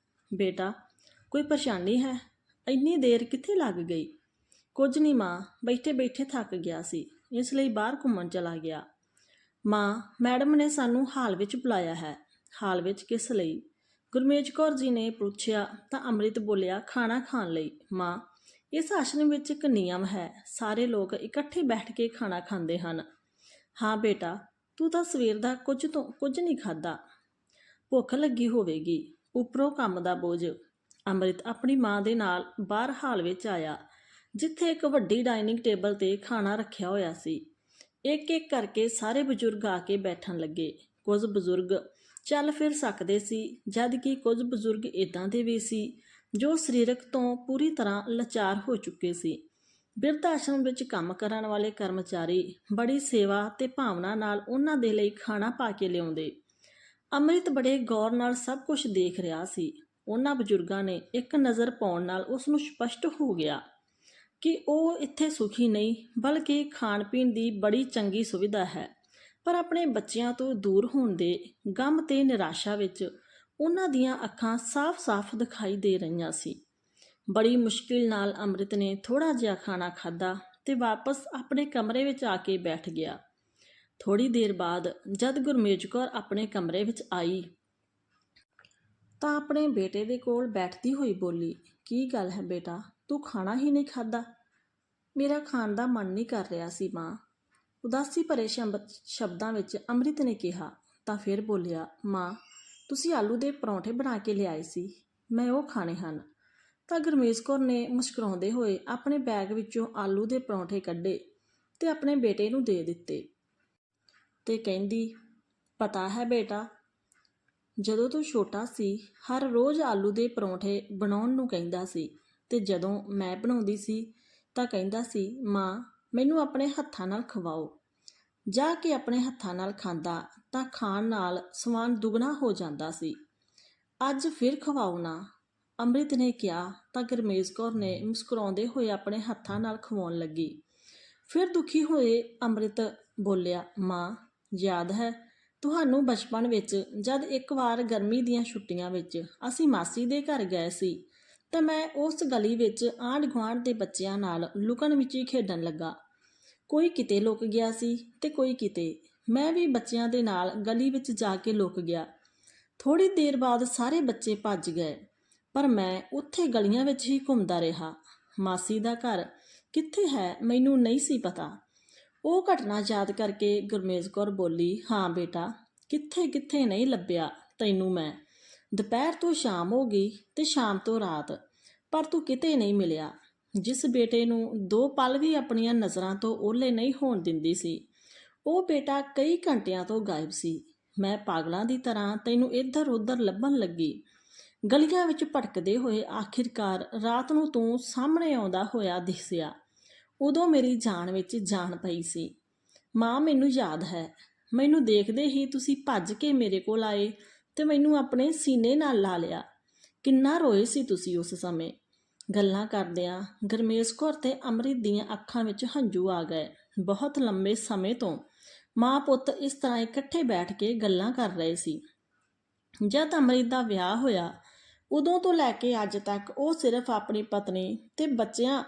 ਬੇਟਾ, ਕੋਈ ਪਰੇਸ਼ਾਨੀ ਹੈ? ਇੰਨੀ ਦੇਰ ਕਿੱਥੇ ਲੱਗ ਗਈ? ਕੁਝ ਨਹੀਂ ਮਾਂ, ਬੈਠੇ ਬੈਠੇ ਥੱਕ ਗਿਆ ਸੀ, ਇਸ ਲਈ ਬਾਹਰ ਘੁੰਮਣ ਚਲਾ ਗਿਆ। ਮਾਂ, ਮੈਡਮ ਨੇ ਸਾਨੂੰ ਹਾਲ ਵਿੱਚ ਬੁਲਾਇਆ ਹੈ। ਹਾਲ ਵਿੱਚ ਕਿਸ ਲਈ? ਗੁਰਮੇਜ ਕੌਰ ਜੀ ਨੇ ਪੁੱਛਿਆ ਤਾਂ ਅੰਮ੍ਰਿਤ ਬੋਲਿਆ, ਖਾਣਾ ਖਾਣ ਲਈ। ਮਾਂ, ਇਸ ਆਸ਼ਰਮ ਵਿੱਚ ਇੱਕ ਨਿਯਮ ਹੈ, ਸਾਰੇ ਲੋਕ ਇਕੱਠੇ ਬੈਠ ਕੇ ਖਾਣਾ ਖਾਂਦੇ ਹਨ। ਹਾਂ ਬੇਟਾ, ਤੂੰ ਤਾਂ ਸਵੇਰ ਦਾ ਕੁਝ ਨਹੀਂ ਖਾਧਾ। ਭੁੱਖ ਲੱਗੀ ਹੋਵੇਗੀ, ਉੱਪਰੋਂ ਕੰਮ ਦਾ ਬੋਝ। ਅੰਮ੍ਰਿਤ ਆਪਣੀ ਮਾਂ ਦੇ ਨਾਲ ਬਾਹਰ ਹਾਲ ਵਿੱਚ ਆਇਆ, ਜਿੱਥੇ ਇੱਕ ਵੱਡੀ ਡਾਈਨਿੰਗ ਟੇਬਲ ਤੇ ਖਾਣਾ ਰੱਖਿਆ ਹੋਇਆ ਸੀ। ਇੱਕ ਇੱਕ ਕਰਕੇ ਸਾਰੇ ਬਜ਼ੁਰਗ ਆ ਕੇ ਬੈਠਣ ਲੱਗੇ। ਕੁਝ ਬਜ਼ੁਰਗ ਚੱਲ ਫਿਰ ਸਕਦੇ ਸੀ, ਜਦ ਕਿ ਕੁਝ ਬਜ਼ੁਰਗ ਇੱਦਾਂ ਦੇ ਵੀ ਸੀ ਜੋ ਸਰੀਰਕ ਤੋਂ ਪੂਰੀ ਤਰ੍ਹਾਂ ਲਾਚਾਰ ਹੋ ਚੁੱਕੇ ਸੀ। ਬਿਰਧ ਆਸ਼ਰਮ ਵਿੱਚ ਕੰਮ ਕਰਨ ਵਾਲੇ ਕਰਮਚਾਰੀ ਬੜੀ ਸੇਵਾ ਤੇ ਭਾਵਨਾ ਨਾਲ ਉਹਨਾਂ ਦੇ ਲਈ ਖਾਣਾ ਪਾ ਕੇ ਲਿਆਉਂਦੇ। ਅੰਮ੍ਰਿਤ ਬੜੇ ਗੌਰ ਨਾਲ ਸਭ ਕੁਝ ਦੇਖ ਰਿਹਾ ਸੀ। ਉਹਨਾਂ ਬਜ਼ੁਰਗਾਂ ਨੇ ਇੱਕ ਨਜ਼ਰ ਪਾਉਣ ਨਾਲ ਉਸ ਨੂੰ ਸਪਸ਼ਟ ਹੋ ਗਿਆ ਕਿ ਉਹ ਇੱਥੇ ਸੁਖੀ ਨਹੀਂ, ਬਲਕਿ ਖਾਣ ਪੀਣ ਦੀ ਬੜੀ ਚੰਗੀ ਸੁਵਿਧਾ ਹੈ, ਪਰ ਆਪਣੇ ਬੱਚਿਆਂ ਤੋਂ ਦੂਰ ਹੋਣ ਦੇ ਗਮ ਤੇ ਨਿਰਾਸ਼ਾ ਵਿੱਚ ਉਹਨਾਂ ਦੀਆਂ ਅੱਖਾਂ ਸਾਫ਼-ਸਾਫ਼ ਦਿਖਾਈ ਦੇ ਰਹੀਆਂ ਸੀ। ਬੜੀ ਮੁਸ਼ਕਿਲ ਨਾਲ ਅੰਮ੍ਰਿਤ ਨੇ ਥੋੜ੍ਹਾ ਜਿਹਾ ਖਾਣਾ ਖਾਧਾ ਤੇ ਵਾਪਸ ਆਪਣੇ ਕਮਰੇ ਵਿੱਚ ਆ ਕੇ ਬੈਠ ਗਿਆ। ਥੋੜ੍ਹੀ ਦੇਰ ਬਾਅਦ ਜਦ ਗੁਰਮੇਜ ਕੌਰ ਆਪਣੇ ਕਮਰੇ ਵਿੱਚ ਆਈ ਤਾਂ ਆਪਣੇ ਬੇਟੇ ਦੇ ਕੋਲ ਬੈਠਦੀ ਹੋਈ ਬੋਲੀ, ਕੀ ਗੱਲ ਹੈ ਬੇਟਾ, ਤੂੰ ਖਾਣਾ ਹੀ ਨਹੀਂ ਖਾਧਾ? ਮੇਰਾ ਖਾਣ ਦਾ ਮਨ ਨਹੀਂ ਕਰ ਰਿਹਾ ਸੀ ਮਾਂ, ਉਦਾਸੀ ਭਰੇ ਸ਼ਬਦਾਂ ਵਿੱਚ ਅੰਮ੍ਰਿਤ ਨੇ ਕਿਹਾ। ਤਾਂ ਫਿਰ ਬੋਲਿਆ, ਮਾਂ ਤੁਸੀਂ ਆਲੂ ਦੇ ਪਰੌਂਠੇ ਬਣਾ ਕੇ ਲਿਆਏ ਸੀ, ਮੈਂ ਉਹ ਖਾਣੇ ਹਨ। ਤਾਂ ਗੁਰਮੇਜ ਕੌਰ ਨੇ ਮੁਸਕਰਾਉਂਦੇ ਹੋਏ ਆਪਣੇ ਬੈਗ ਵਿੱਚੋਂ ਆਲੂ ਦੇ ਪਰੌਂਠੇ ਕੱਢੇ ਤੇ ਆਪਣੇ ਬੇਟੇ ਨੂੰ ਦੇ ਦਿੱਤੇ ਤੇ ਕਹਿੰਦੀ, ਪਤਾ ਹੈ ਬੇਟਾ, ਜਦੋਂ ਤੂੰ ਛੋਟਾ ਸੀ ਹਰ ਰੋਜ਼ ਆਲੂ ਦੇ ਪਰੌਂਠੇ ਬਣਾਉਣ ਨੂੰ ਕਹਿੰਦਾ ਸੀ ਤੇ ਜਦੋਂ ਮੈਂ ਬਣਾਉਂਦੀ ਸੀ ਤਾਂ ਕਹਿੰਦਾ ਸੀ, ਮਾਂ ਮੈਨੂੰ ਆਪਣੇ ਹੱਥਾਂ ਨਾਲ ਖਵਾਓ। ਜਾ ਕੇ ਆਪਣੇ ਹੱਥਾਂ ਨਾਲ ਖਾਂਦਾ ਤਾਂ ਖਾਣ ਨਾਲ ਸਵਾਦ ਦੁੱਗਣਾ ਹੋ ਜਾਂਦਾ ਸੀ। ਅੱਜ ਫਿਰ ਖਵਾਓ ਨਾ, ਅੰਮ੍ਰਿਤ ਨੇ ਕਿਹਾ। ਤਾਂ ਗੁਰਮੇਜ ਕੌਰ ਨੇ ਮੁਸਕਰਾਉਂਦੇ ਹੋਏ ਆਪਣੇ ਹੱਥਾਂ ਨਾਲ ਖਵਾਉਣ ਲੱਗੀ। ਫਿਰ ਦੁਖੀ ਹੋਏ ਅੰਮ੍ਰਿਤ ਬੋਲਿਆ, ਮਾਂ ਯਾਦ ਹੈ ਤੁਹਾਨੂੰ ਬਚਪਨ ਵਿੱਚ ਜਦ ਇੱਕ ਵਾਰ ਗਰਮੀ ਦੀਆਂ ਛੁੱਟੀਆਂ ਵਿੱਚ ਅਸੀਂ ਮਾਸੀ ਦੇ ਘਰ ਗਏ ਸੀ ਤਾਂ ਮੈਂ ਉਸ ਗਲੀ ਵਿੱਚ ਆਂਢ ਗੁਆਂਢ ਦੇ ਬੱਚਿਆਂ ਨਾਲ ਲੁਕਣ ਮਿਚੀ ਖੇਡਣ ਲੱਗਾ। ਕੋਈ ਕਿਤੇ ਲੁਕ ਗਿਆ ਸੀ ਤੇ ਕੋਈ ਕਿਤੇ। ਮੈਂ ਵੀ ਬੱਚਿਆਂ ਦੇ ਨਾਲ ਗਲੀ ਵਿੱਚ ਜਾ ਕੇ ਲੁਕ ਗਿਆ। ਥੋੜ੍ਹੀ ਦੇਰ ਬਾਅਦ ਸਾਰੇ ਬੱਚੇ ਭੱਜ ਗਏ, ਪਰ ਮੈਂ ਉੱਥੇ ਗਲੀਆਂ ਵਿੱਚ ਹੀ ਘੁੰਮਦਾ ਰਿਹਾ। ਮਾਸੀ ਦਾ ਘਰ ਕਿੱਥੇ ਹੈ ਮੈਨੂੰ ਨਹੀਂ ਸੀ ਪਤਾ। ਉਹ ਘਟਨਾ ਯਾਦ ਕਰਕੇ ਗੁਰਮੇਜ ਕੌਰ ਬੋਲੀ, ਹਾਂ ਬੇਟਾ, ਕਿੱਥੇ ਕਿੱਥੇ ਨਹੀਂ ਲੱਭਿਆ ਤੈਨੂੰ ਮੈਂ। ਦੁਪਹਿਰ ਤੋਂ ਸ਼ਾਮ ਹੋ ਗਈ ਤੇ ਸ਼ਾਮ ਤੋਂ ਰਾਤ, ਪਰ ਤੂੰ ਕਿਤੇ ਨਹੀਂ ਮਿਲਿਆ। ਜਿਸ ਬੇਟੇ ਨੂੰ 2 ਪਲ ਵੀ ਆਪਣੀਆਂ ਨਜ਼ਰਾਂ ਤੋਂ ਓਹਲੇ ਨਹੀਂ ਹੋਣ ਦਿੰਦੀ ਸੀ, ਉਹ ਬੇਟਾ ਕਈ ਘੰਟਿਆਂ ਤੋਂ ਗਾਇਬ ਸੀ। ਮੈਂ ਪਾਗਲਾਂ ਦੀ ਤਰ੍ਹਾਂ ਤੈਨੂੰ ਇੱਧਰ ਉੱਧਰ ਲੱਭਣ ਲੱਗੀ, ਗਲੀਆਂ ਵਿੱਚ ਭਟਕਦੇ ਹੋਏ ਆਖਿਰਕਾਰ ਰਾਤ ਨੂੰ ਤੂੰ ਸਾਹਮਣੇ ਆਉਂਦਾ ਹੋਇਆ ਦਿਸਿਆ। ਉਦੋਂ ਮੇਰੀ ਜਾਨ ਵਿੱਚ ਜਾਨ ਪਈ ਸੀ। ਮਾਂ ਮੈਨੂੰ ਯਾਦ ਹੈ, ਮੈਨੂੰ ਦੇਖਦੇ ਹੀ ਤੁਸੀਂ ਭੱਜ ਕੇ ਮੇਰੇ ਕੋਲ ਆਏ ਤੇ ਮੈਨੂੰ ਆਪਣੇ ਸੀਨੇ ਨਾਲ ਲਾ ਲਿਆ। ਕਿੰਨਾ ਰੋਏ ਸੀ ਤੁਸੀਂ ਉਸ ਸਮੇਂ। ਗੱਲਾਂ ਕਰਦਿਆਂ ਗੁਰਮੇਜ ਕੌਰ ਤੇ ਅੰਮ੍ਰਿਤ ਦੀਆਂ ਅੱਖਾਂ ਵਿੱਚ ਹੰਝੂ ਆ ਗਏ। ਬਹੁਤ ਲੰਬੇ ਸਮੇਂ ਤੋਂ ਮਾਂ ਪੁੱਤ ਇਸ ਤਰ੍ਹਾਂ ਇਕੱਠੇ ਬੈਠ ਕੇ ਗੱਲਾਂ ਕਰ ਰਹੇ ਸੀ। ਜਦ ਅੰਮ੍ਰਿਤ ਦਾ ਵਿਆਹ ਹੋਇਆ ਉਦੋਂ ਤੋਂ ਲੈ ਕੇ ਅੱਜ ਤੱਕ ਉਹ ਸਿਰਫ ਆਪਣੀ ਪਤਨੀ ਤੇ ਬੱਚਿਆਂ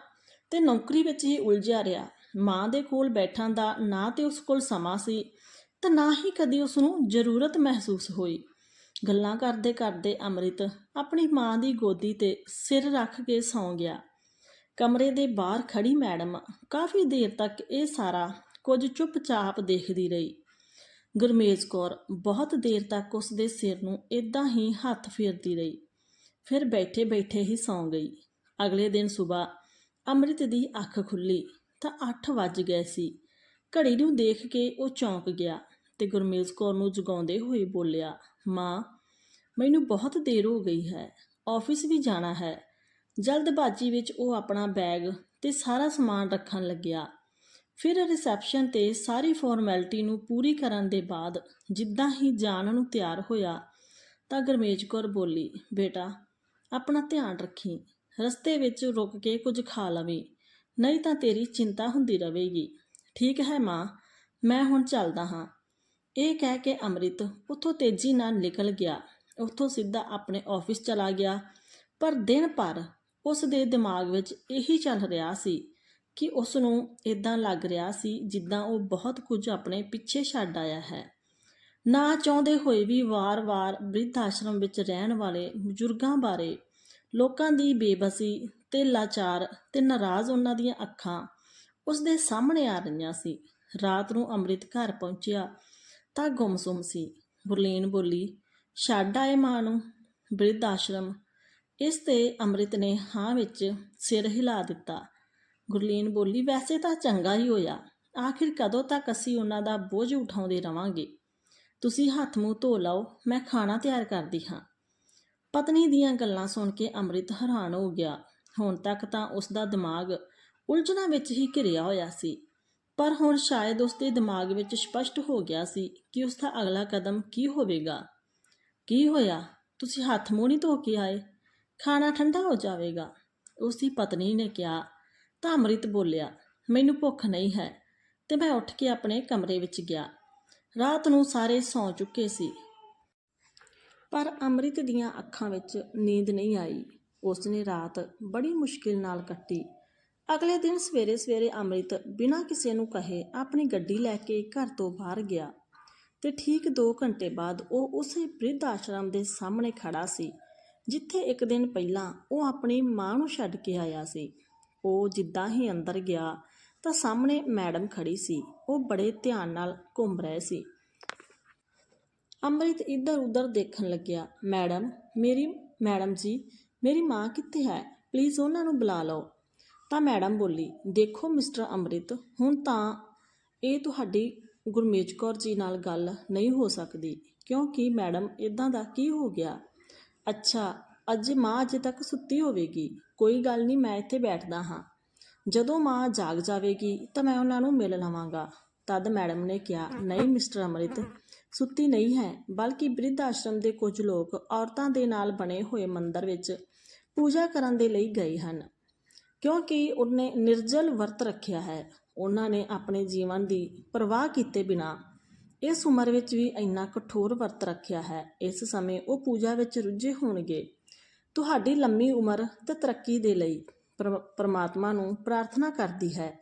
ਤੇ ਨੌਕਰੀ ਵਿੱਚ ਹੀ ਉਲਝਿਆ ਰਿਹਾ। ਮਾਂ ਦੇ ਕੋਲ ਬੈਠਣ ਦਾ ਨਾ ਤੇ ਉਸ ਕੋਲ ਸਮਾਂ ਸੀ ਤੇ ਨਾ ਹੀ ਕਦੀ ਉਸ ਨੂੰ ਜ਼ਰੂਰਤ ਮਹਿਸੂਸ ਹੋਈ। ਗੱਲਾਂ ਕਰਦੇ ਕਰਦੇ ਅੰਮ੍ਰਿਤ ਆਪਣੀ ਮਾਂ ਦੀ ਗੋਦੀ ਤੇ ਸਿਰ ਰੱਖ ਕੇ ਸੌਂ ਗਿਆ। ਕਮਰੇ ਦੇ ਬਾਹਰ ਖੜੀ ਮੈਡਮ ਕਾਫੀ ਦੇਰ ਤੱਕ ਇਹ ਸਾਰਾ ਕੁਝ ਚੁੱਪਚਾਪ ਦੇਖਦੀ ਰਹੀ। ਗੁਰਮੇਜ ਕੌਰ ਬਹੁਤ ਦੇਰ ਤੱਕ ਉਸ ਦੇ ਸਿਰ ਨੂੰ ਇੱਦਾਂ ਹੀ ਹੱਥ ਫੇਰਦੀ ਰਹੀ, ਫਿਰ ਬੈਠੇ ਬੈਠੇ ਹੀ ਸੌਂ ਗਈ। ਅਗਲੇ ਦਿਨ ਸੁਬਾਹ ਅੰਮ੍ਰਿਤ ਦੀ ਅੱਖ ਖੁੱਲ੍ਹੀ ਤਾਂ 8 ਵੱਜ ਗਏ ਸੀ। ਘੜੀ ਨੂੰ ਦੇਖ ਕੇ ਉਹ ਚੌਂਕ ਗਿਆ ਤੇ ਗੁਰਮੇਜ ਕੌਰ ਨੂੰ ਜਗਾਉਂਦੇ ਹੋਏ ਬੋਲਿਆ, ਮਾਂ ਮੈਨੂੰ ਬਹੁਤ ਦੇਰ ਹੋ ਗਈ ਹੈ, ਆਫਿਸ ਵੀ ਜਾਣਾ ਹੈ। ਜਲਦਬਾਜ਼ੀ ਵਿੱਚ ਉਹ ਆਪਣਾ ਬੈਗ ਤੇ ਸਾਰਾ ਸਮਾਨ ਰੱਖਣ ਲੱਗਿਆ। ਫਿਰ ਰਿਸੈਪਸ਼ਨ ਤੇ ਸਾਰੀ ਫਾਰਮੈਲਿਟੀ ਨੂੰ ਪੂਰੀ ਕਰਨ ਦੇ ਬਾਅਦ ਜਿੱਦਾਂ ਹੀ ਜਾਣ ਨੂੰ ਤਿਆਰ ਹੋਇਆ ਤਾਂ ਗੁਰਮੇਜ ਕੌਰ ਬੋਲੀ, ਬੇਟਾ ਆਪਣਾ ਧਿਆਨ ਰੱਖੀ, ਰਸਤੇ ਵਿੱਚ ਰੁਕ ਕੇ ਕੁਝ ਖਾ ਲਵੀਂ, ਨਹੀਂ ਤਾਂ ਤੇਰੀ ਚਿੰਤਾ ਹੁੰਦੀ ਰਹੇਗੀ। ਠੀਕ ਹੈ ਮਾਂ, ਮੈਂ ਹੁਣ ਚੱਲਦਾ ਹਾਂ। ਇਹ ਕਹਿ ਕੇ ਅੰਮ੍ਰਿਤ ਉੱਥੋਂ ਤੇਜ਼ੀ ਨਾਲ ਨਿਕਲ ਗਿਆ। ਉੱਥੋਂ ਸਿੱਧਾ ਆਪਣੇ ਆਫਿਸ ਚਲਾ ਗਿਆ। ਪਰ ਦਿਨ ਭਰ ਉਸ ਦੇ ਦਿਮਾਗ ਵਿੱਚ ਇਹੀ ਚੱਲ ਰਿਹਾ ਸੀ ਕਿ ਉਸ ਨੂੰ ਇੱਦਾਂ ਲੱਗ ਰਿਹਾ ਸੀ ਜਿੱਦਾਂ ਉਹ ਬਹੁਤ ਕੁਝ ਆਪਣੇ ਪਿੱਛੇ ਛੱਡ ਆਇਆ ਹੈ। ਨਾ ਚਾਹੁੰਦੇ ਹੋਏ ਵੀ ਵਾਰ-ਵਾਰ ਬਿਰਧ ਆਸ਼ਰਮ ਵਿੱਚ ਰਹਿਣ ਵਾਲੇ ਬਜ਼ੁਰਗਾਂ ਬਾਰੇ, ਲੋਕਾਂ ਦੀ ਬੇਬਸੀ ਤੇ ਲਾਚਾਰ ਤੇ ਨਾਰਾਜ਼ ਉਹਨਾਂ ਦੀਆਂ ਅੱਖਾਂ ਉਸ ਦੇ ਸਾਹਮਣੇ ਆ ਰਹੀਆਂ ਸੀ। ਰਾਤ ਨੂੰ ਅੰਮ੍ਰਿਤ ਘਰ ਪਹੁੰਚਿਆ ਤਾਂ ਗੁੰਮਸੁੰਮ ਸੀ। ਗੁਰਲੀਨ ਬੋਲੀ, ਛੱਡ ਆਏ ਮਾਂ ਨੂੰ ਬਿਰਧ ਆਸ਼ਰਮ। ਇਸ ਤੇ ਅੰਮ੍ਰਿਤ ਨੇ ਹਾਂ ਵਿੱਚ ਸਿਰ ਹਿਲਾ ਦਿੱਤਾ। ਗੁਰਲੀਨ ਬੋਲੀ, ਵੈਸੇ ਤਾਂ ਚੰਗਾ ਹੀ ਹੋਇਆ। ਆਖਿਰ ਕਦੋਂ ਤੱਕ ਅਸੀਂ ਉਹਨਾਂ ਦਾ ਬੋਝ ਉਠਾਉਂਦੇ ਰਵਾਂਗੇ। ਤੁਸੀਂ ਹੱਥ ਮੂੰਹ ਧੋ ਲਓ, ਮੈਂ ਖਾਣਾ ਤਿਆਰ ਕਰਦੀ ਹਾਂ। ਪਤਨੀ ਦੀਆਂ ਗੱਲਾਂ ਸੁਣ ਕੇ ਅੰਮ੍ਰਿਤ ਹੈਰਾਨ ਹੋ ਗਿਆ। ਹੁਣ ਤੱਕ ਤਾਂ ਉਸ ਦਾ ਦਿਮਾਗ ਉਲਝਣਾਂ ਵਿੱਚ ਹੀ ਘਿਰਿਆ ਹੋਇਆ ਸੀ, ਪਰ ਹੁਣ ਸ਼ਾਇਦ ਉਸ ਦੇ ਦਿਮਾਗ ਵਿੱਚ ਸਪਸ਼ਟ ਹੋ ਗਿਆ ਸੀ ਕਿ ਉਸ ਦਾ ਅਗਲਾ ਕਦਮ ਕੀ ਹੋਵੇਗਾ। ਕੀ ਹੋਇਆ? ਤੁਸੀਂ ਹੱਥ ਮੂੰਹ ਨਹੀਂ ਧੋ ਕੇ ਆਏ? ਖਾਣਾ ਠੰਡਾ ਹੋ ਜਾਵੇਗਾ, ਉਸ ਦੀ ਪਤਨੀ ਨੇ ਕਿਹਾ। ਤਾਂ ਅੰਮ੍ਰਿਤ ਬੋਲਿਆ, ਮੈਨੂੰ ਭੁੱਖ ਨਹੀਂ ਹੈ, ਤੇ ਮੈਂ ਉੱਠ ਕੇ ਆਪਣੇ ਕਮਰੇ ਵਿੱਚ ਗਿਆ। ਰਾਤ ਨੂੰ ਸਾਰੇ ਸੌਂ ਚੁੱਕੇ ਸੀ, ਪਰ ਅੰਮ੍ਰਿਤ ਦੀਆਂ ਅੱਖਾਂ ਵਿੱਚ ਨੀਂਦ ਨਹੀਂ ਆਈ। ਉਸ ਨੇ ਰਾਤ ਬੜੀ ਮੁਸ਼ਕਿਲ ਨਾਲ ਕੱਟੀ। ਅਗਲੇ ਦਿਨ ਸਵੇਰੇ ਸਵੇਰੇ ਅੰਮ੍ਰਿਤ ਬਿਨਾਂ ਕਿਸੇ ਨੂੰ ਕਹੇ ਆਪਣੀ ਗੱਡੀ ਲੈ ਕੇ ਘਰ ਤੋਂ ਬਾਹਰ ਗਿਆ, ਤੇ ਠੀਕ 2 ਘੰਟੇ ਬਾਅਦ ਉਹ ਉਸੇ ਬਿਰਧ ਆਸ਼ਰਮ ਦੇ ਸਾਹਮਣੇ ਖੜਾ ਸੀ, ਜਿੱਥੇ ਇੱਕ ਦਿਨ ਪਹਿਲਾਂ ਉਹ ਆਪਣੀ ਮਾਂ ਨੂੰ ਛੱਡ ਕੇ ਆਇਆ ਸੀ। ਉਹ ਜਿੱਦਾਂ ਹੀ ਅੰਦਰ ਗਿਆ ਤਾਂ ਸਾਹਮਣੇ ਮੈਡਮ ਖੜੀ ਸੀ। ਉਹ ਬੜੇ ਧਿਆਨ ਨਾਲ ਘੁੰਮ ਰਹੇ ਸੀ। ਅੰਮ੍ਰਿਤ ਇੱਧਰ ਉੱਧਰ ਦੇਖਣ ਲੱਗਿਆ। ਮੈਡਮ ਜੀ, ਮੇਰੀ ਮਾਂ ਕਿੱਥੇ ਹੈ? ਪਲੀਜ਼ ਉਹਨਾਂ ਨੂੰ ਬੁਲਾ ਲਓ। ਤਾਂ ਮੈਡਮ ਬੋਲੀ, ਦੇਖੋ ਮਿਸਟਰ ਅੰਮ੍ਰਿਤ, ਹੁਣ ਤਾਂ ਇਹ ਤੁਹਾਡੀ ਗੁਰਮੇਜ ਕੌਰ ਜੀ ਨਾਲ ਗੱਲ ਨਹੀਂ ਹੋ ਸਕਦੀ। ਕਿਉਂਕਿ ਮੈਡਮ, ਇੱਦਾਂ ਦਾ ਕੀ ਹੋ ਗਿਆ? ਅੱਛਾ, ਮਾਂ ਅਜੇ ਤੱਕ ਸੁੱਤੀ ਹੋਵੇਗੀ। ਕੋਈ ਗੱਲ ਨਹੀਂ, ਮੈਂ ਇੱਥੇ ਬੈਠਦਾ ਹਾਂ। ਜਦੋਂ ਮਾਂ ਜਾਗ ਜਾਵੇਗੀ ਤਾਂ ਮੈਂ ਉਹਨਾਂ ਨੂੰ ਮਿਲ ਲਵਾਂਗਾ। ਤਦ ਮੈਡਮ ਨੇ ਕਿਹਾ, ਨਹੀਂ ਮਿਸਟਰ ਅੰਮ੍ਰਿਤ, ਸੁੱਤੀ ਨਹੀਂ ਹੈ, ਬਲਕਿ ਬਿਰਧ ਆਸ਼ਰਮ ਦੇ ਕੁਝ ਲੋਕ ਔਰਤਾਂ ਦੇ ਨਾਲ ਬਣੇ ਹੋਏ ਮੰਦਰ ਵਿੱਚ ਪੂਜਾ ਕਰਨ ਦੇ ਲਈ ਗਏ ਹਨ, ਕਿਉਂਕਿ ਉਹਨੇ ਨਿਰਜਲ ਵਰਤ ਰੱਖਿਆ ਹੈ। ਉਹਨਾਂ ਨੇ ਆਪਣੇ ਜੀਵਨ ਦੀ ਪਰਵਾਹ ਕੀਤੇ ਬਿਨਾਂ ਇਸ ਉਮਰ ਵਿੱਚ ਵੀ ਇੰਨਾ ਕਠੋਰ ਵਰਤ ਰੱਖਿਆ ਹੈ। ਇਸ ਸਮੇਂ ਉਹ ਪੂਜਾ ਵਿੱਚ ਰੁੱਝੇ ਹੋਣਗੇ। ਤੁਹਾਡੀ ਲੰਮੀ ਉਮਰ ਤੇ ਤਰੱਕੀ ਦੇ ਲਈ ਪਰਮਾਤਮਾ ਨੂੰ ਪ੍ਰਾਰਥਨਾ ਕਰਦੀ ਹੈ।